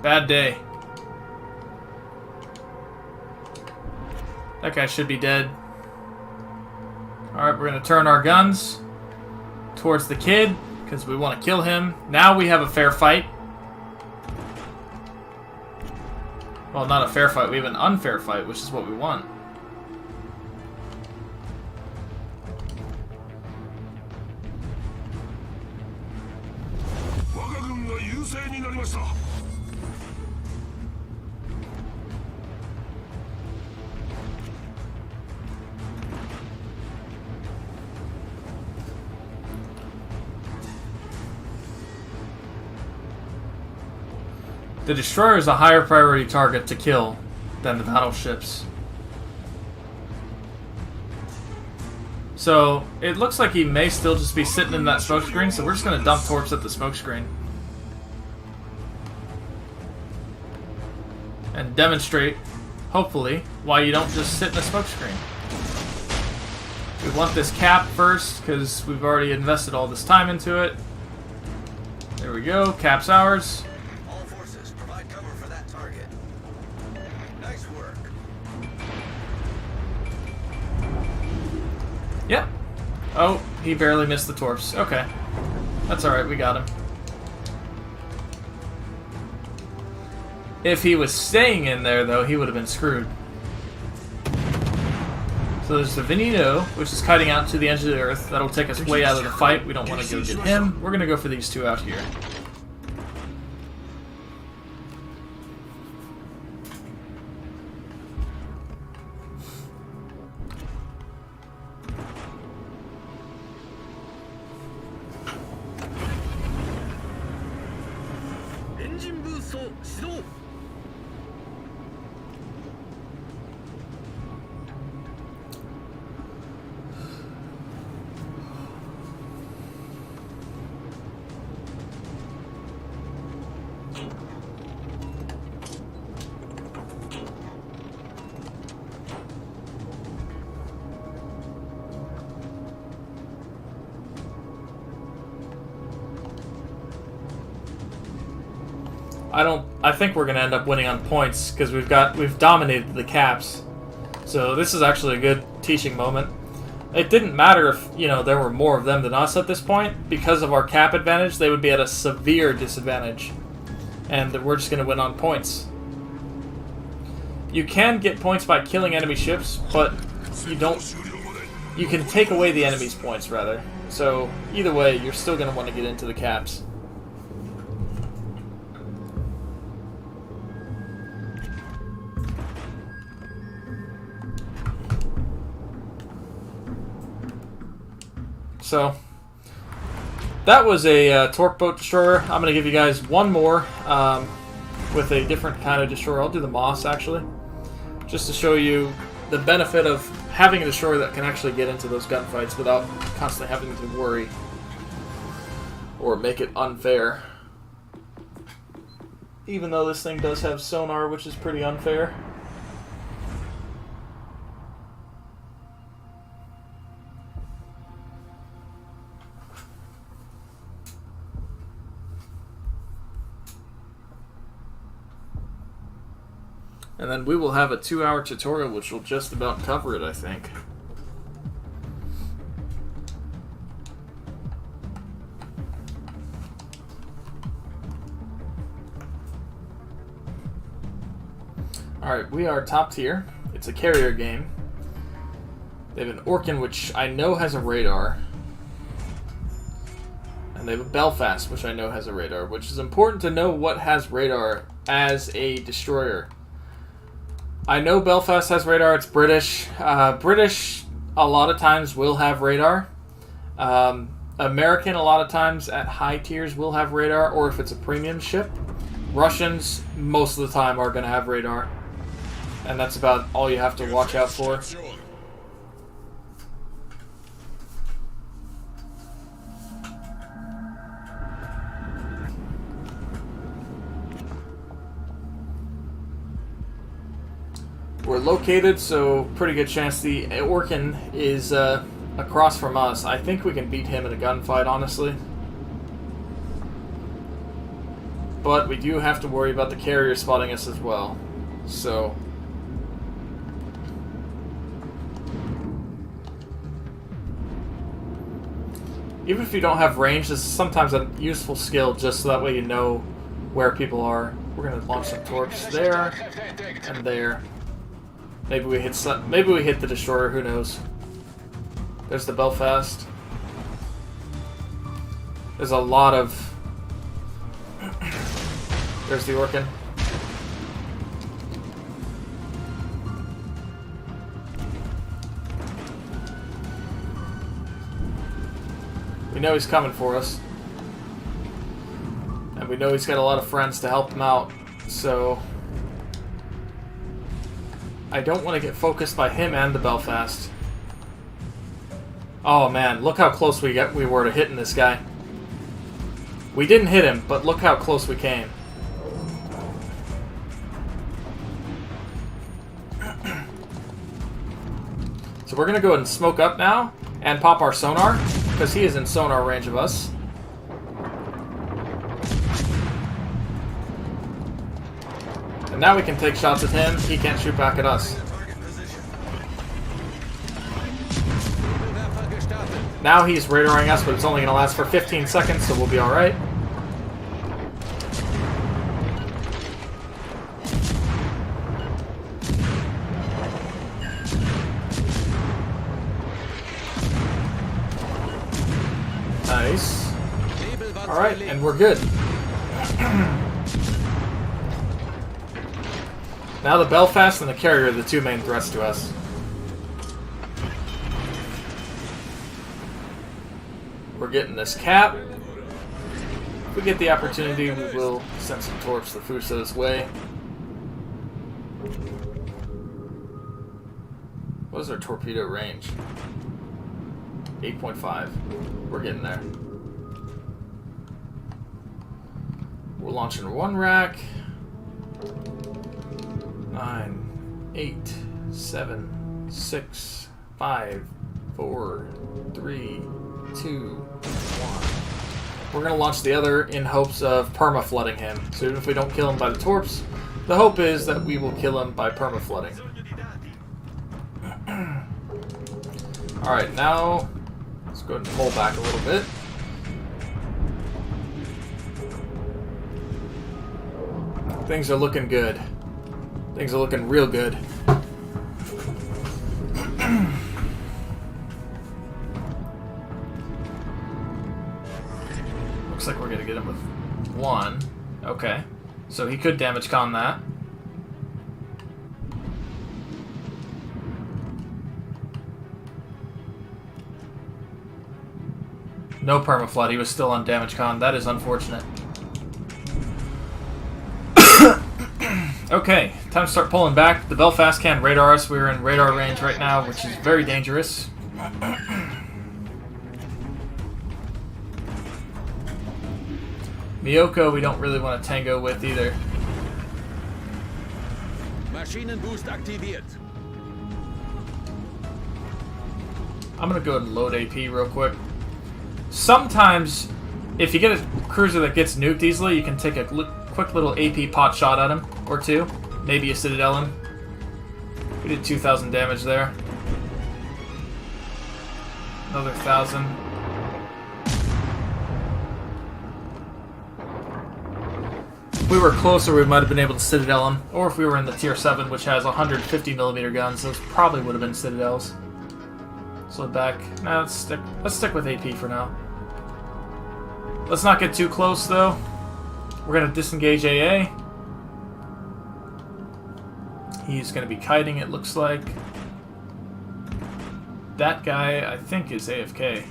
Bad day. That guy should be dead. Alright, we're going to turn our guns towards the kid, because we want to kill him. Now we have a fair fight. Well, not a fair fight, we have an unfair fight, which is what we want. The destroyer is a higher priority target to kill than the battleships. So, it looks like he may still just be sitting in that smokescreen, so we're just going to dump torps at the smokescreen. And demonstrate, hopefully, why you don't just sit in a smokescreen. We want this cap first, because we've already invested all this time into it. There we go, cap's ours. Yep. Oh, he barely missed the torps. Okay. That's alright, we got him. If he was staying in there, though, he would have been screwed. So there's the Venito, which is kiting out to the edge of the earth. That'll take us way out of the fight. We don't want to go get him. We're going to go for these two out here. I think we're gonna end up winning on points because we've dominated the caps. So this is actually a good teaching moment. It didn't matter if, you know, there were more of them than us at this point. Because of our cap advantage, they would be at a severe disadvantage. And we're just gonna win on points. You can get points by killing enemy ships, but you don't. You can take away the enemy's points, rather. So, either way, you're still going to want to get into the caps. So, that was a torque boat destroyer. I'm going to give you guys one more with a different kind of destroyer. I'll do the Moss, actually, just to show you the benefit of having a destroyer that can actually get into those gunfights without constantly having to worry or make it unfair. Even though this thing does have sonar, which is pretty unfair. And then we will have a 2-hour tutorial which will just about cover it, I think. Alright, we are top tier. It's a carrier game. They have an Orkan, which I know has a radar. And they have a Belfast, which I know has a radar, which is important to know what has radar as a destroyer. I know Belfast has radar, it's British. British, a lot of times, will have radar. American, a lot of times, at high tiers, will have radar, or if it's a premium ship. Russians, most of the time, are going to have radar. And that's about all you have to watch out for. We're located, so pretty good chance the Orkan is across from us. I think we can beat him in a gunfight, honestly. But we do have to worry about the carrier spotting us as well. So even if you don't have range, this is sometimes a useful skill, just so that way you know where people are. We're going to launch some torps there and there. Maybe we hit the destroyer, who knows. There's the Belfast. There's a lot of... There's the Orkan. We know he's coming for us. And we know he's got a lot of friends to help him out, so... I don't want to get focused by him and the Belfast. Oh man, look how close we were to hitting this guy. We didn't hit him, but look how close we came. So we're going to go ahead and smoke up now and pop our sonar, because he is in sonar range of us. And now we can take shots at him. He can't shoot back at us. Now he's radaring us, but it's only going to last for 15 seconds, so we'll be alright. Nice. Alright, and we're good. Now the Belfast and the carrier are the two main threats to us. We're getting this cap. If we get the opportunity, we will send some torps the Fuso's way. What is our torpedo range? 8.5. We're getting there. We're launching one rack. 9, 8, 7, 6, 5, 4, 3, 2, 1. We're going to launch the other in hopes of perma-flooding him. So even if we don't kill him by the torps, the hope is that we will kill him by perma-flooding. Alright, now let's go ahead and pull back a little bit. Things are looking good. Things are looking real good. Looks like we're gonna get him with 1. Okay. So he could damage con that. No permaflood, he was still on damage con. That is unfortunate. Okay, time to start pulling back. The Belfast can radar us. We're in radar range right now, which is very dangerous. Miyoko we don't really want to tango with either. Maschinenboost aktiviert. I'm going to go ahead and load AP real quick. Sometimes, if you get a cruiser that gets nuked easily, you can take a quick little AP pot shot at him, or 2. Maybe a Citadel him. We did 2,000 damage there. Another 1,000. If we were closer, we might have been able to Citadel him. Or if we were in the Tier 7, which has 150mm guns, those probably would have been Citadels. So back. Nah, let's stick with AP for now. Let's not get too close, though. We're going to disengage AA. He's going to be kiting, it looks like. That guy, I think, is AFK.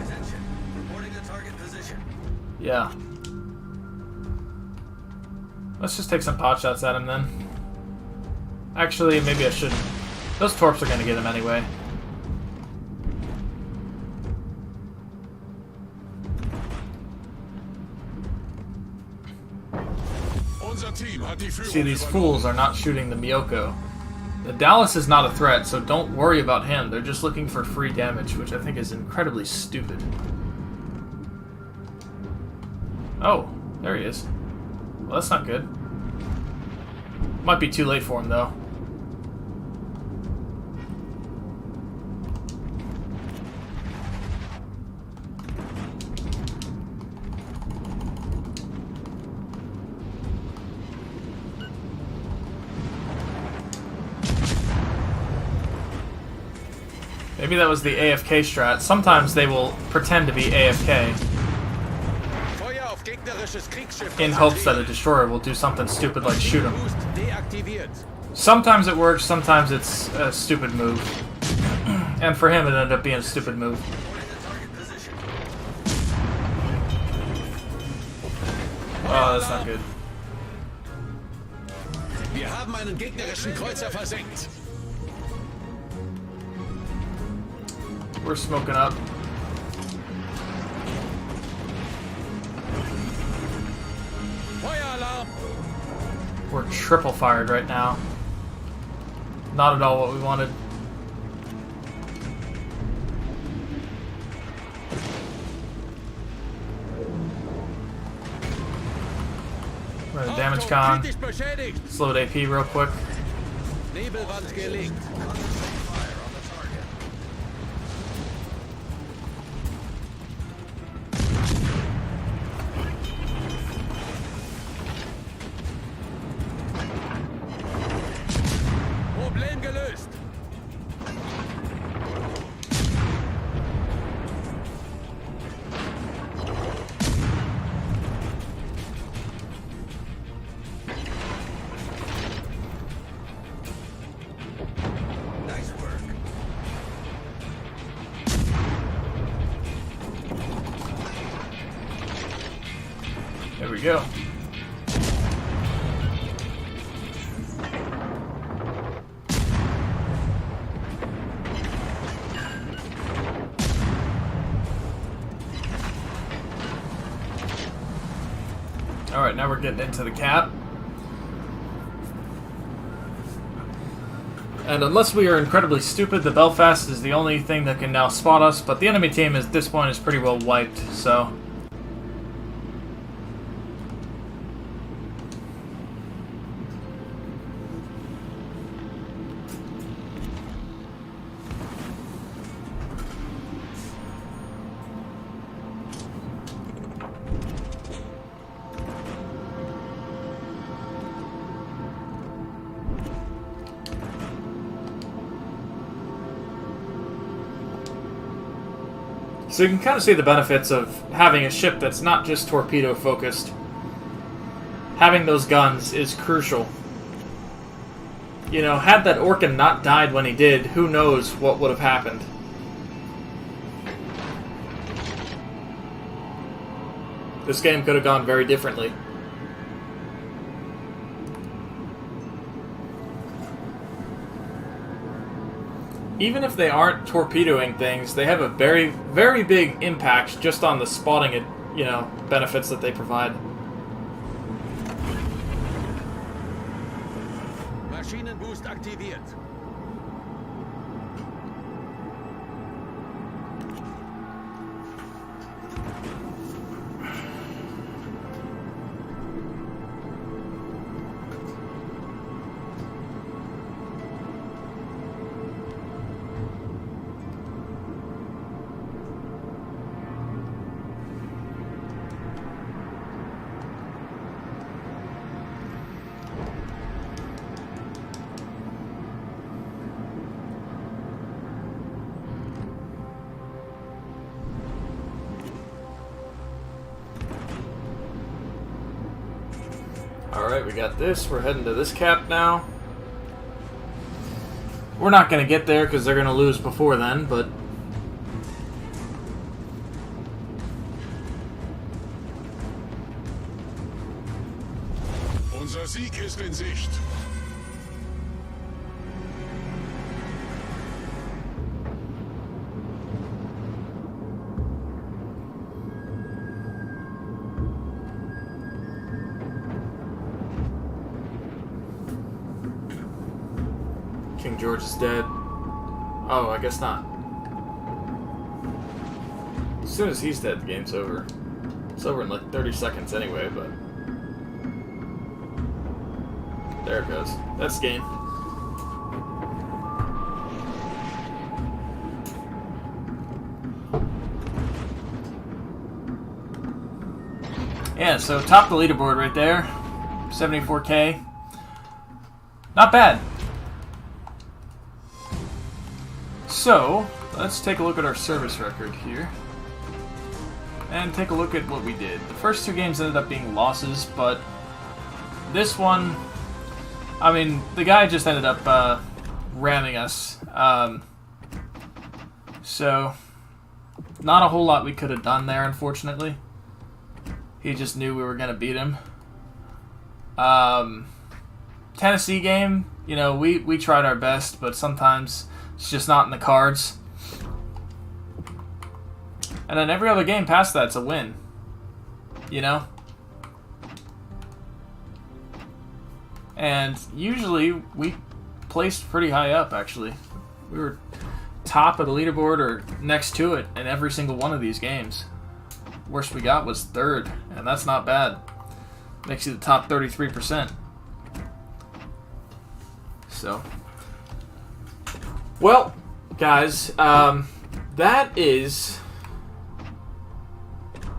Attention. Reporting the target position. Yeah. Let's just take some pot shots at him, then. Actually, maybe I shouldn't. Those torps are going to get him anyway. See, these fools are not shooting the Miyoko. The Dallas is not a threat, so don't worry about him. They're just looking for free damage, which I think is incredibly stupid. Oh, there he is. Well, that's not good. Might be too late for him, though. Maybe that was the AFK strat. Sometimes they will pretend to be AFK in hopes that a destroyer will do something stupid like shoot him. Sometimes it works, sometimes it's a stupid move. And for him it ended up being a stupid move. Oh, that's not good. Wir haben einen gegnerischen Kreuzer versenkt. We're smoking up. We're triple fired right now. Not at all what we wanted. We're in damage con. Slowed AP real quick. There we go. Alright, now we're getting into the cap. And unless we are incredibly stupid, the Belfast is the only thing that can now spot us, but the enemy team at this point is pretty well wiped, so... So you can kind of see the benefits of having a ship that's not just torpedo focused. Having those guns is crucial. You know, had that Orkan not died when he did, who knows what would have happened. This game could have gone very differently. Even if they aren't torpedoing things, they have a very, very big impact just on the spotting, you know, benefits that they provide. Maschinenboost aktiviert. Alright, we got this. We're heading to this cap now. We're not going to get there because they're going to lose before then, but... Unser Sieg ist in Sicht. King George is dead. Oh, I guess not. As soon as he's dead, the game's over. It's over in like 30 seconds anyway, but... There it goes. That's game. Yeah, so top the leaderboard right there. 74K. Not bad. So, let's take a look at our service record here. And take a look at what we did. The first two games ended up being losses, but this one, I mean, the guy just ended up ramming us. So, not a whole lot we could have done there, unfortunately. He just knew we were going to beat him. Tennessee game, you know, we tried our best, but sometimes it's just not in the cards. And then every other game past that's a win. You know? And usually we placed pretty high up, actually. We were top of the leaderboard or next to it in every single one of these games. Worst we got was third, and that's not bad. Makes you the top 33%. So... Well, guys, that is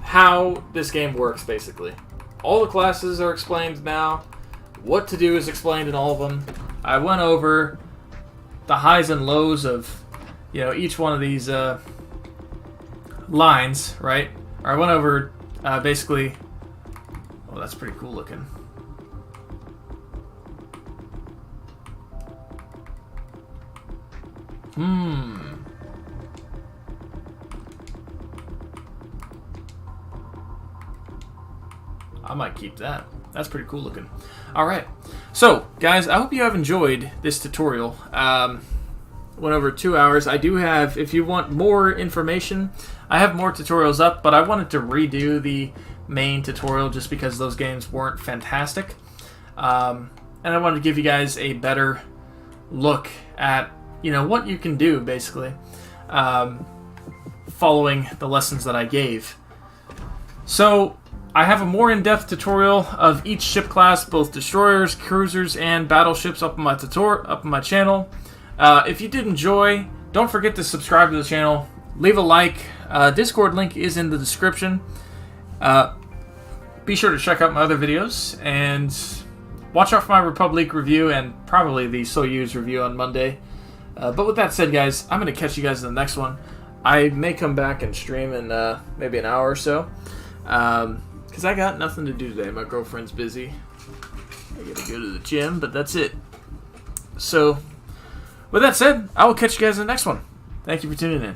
how this game works, basically. All the classes are explained now. What to do is explained in all of them. I went over the highs and lows of, you know, each one of these lines, right? Or I went over basically... Oh, that's pretty cool looking. I might keep that. That's pretty cool looking. Alright. So, guys, I hope you have enjoyed this tutorial. Went over 2 hours. I do have, if you want more information, I have more tutorials up, but I wanted to redo the main tutorial just because those games weren't fantastic. And I wanted to give you guys a better look at, you know, what you can do, basically, following the lessons that I gave. So, I have a more in-depth tutorial of each ship class, both destroyers, cruisers, and battleships up on my channel. If you did enjoy, don't forget to subscribe to the channel, leave a like. Discord link is in the description. Be sure to check out my other videos, and watch out for my Republic review and probably the Soyuz review on Monday. But with that said, guys, I'm going to catch you guys in the next one. I may come back and stream in maybe an hour or so. Because I got nothing to do today. My girlfriend's busy. I gotta go to the gym, but that's it. So, with that said, I will catch you guys in the next one. Thank you for tuning in.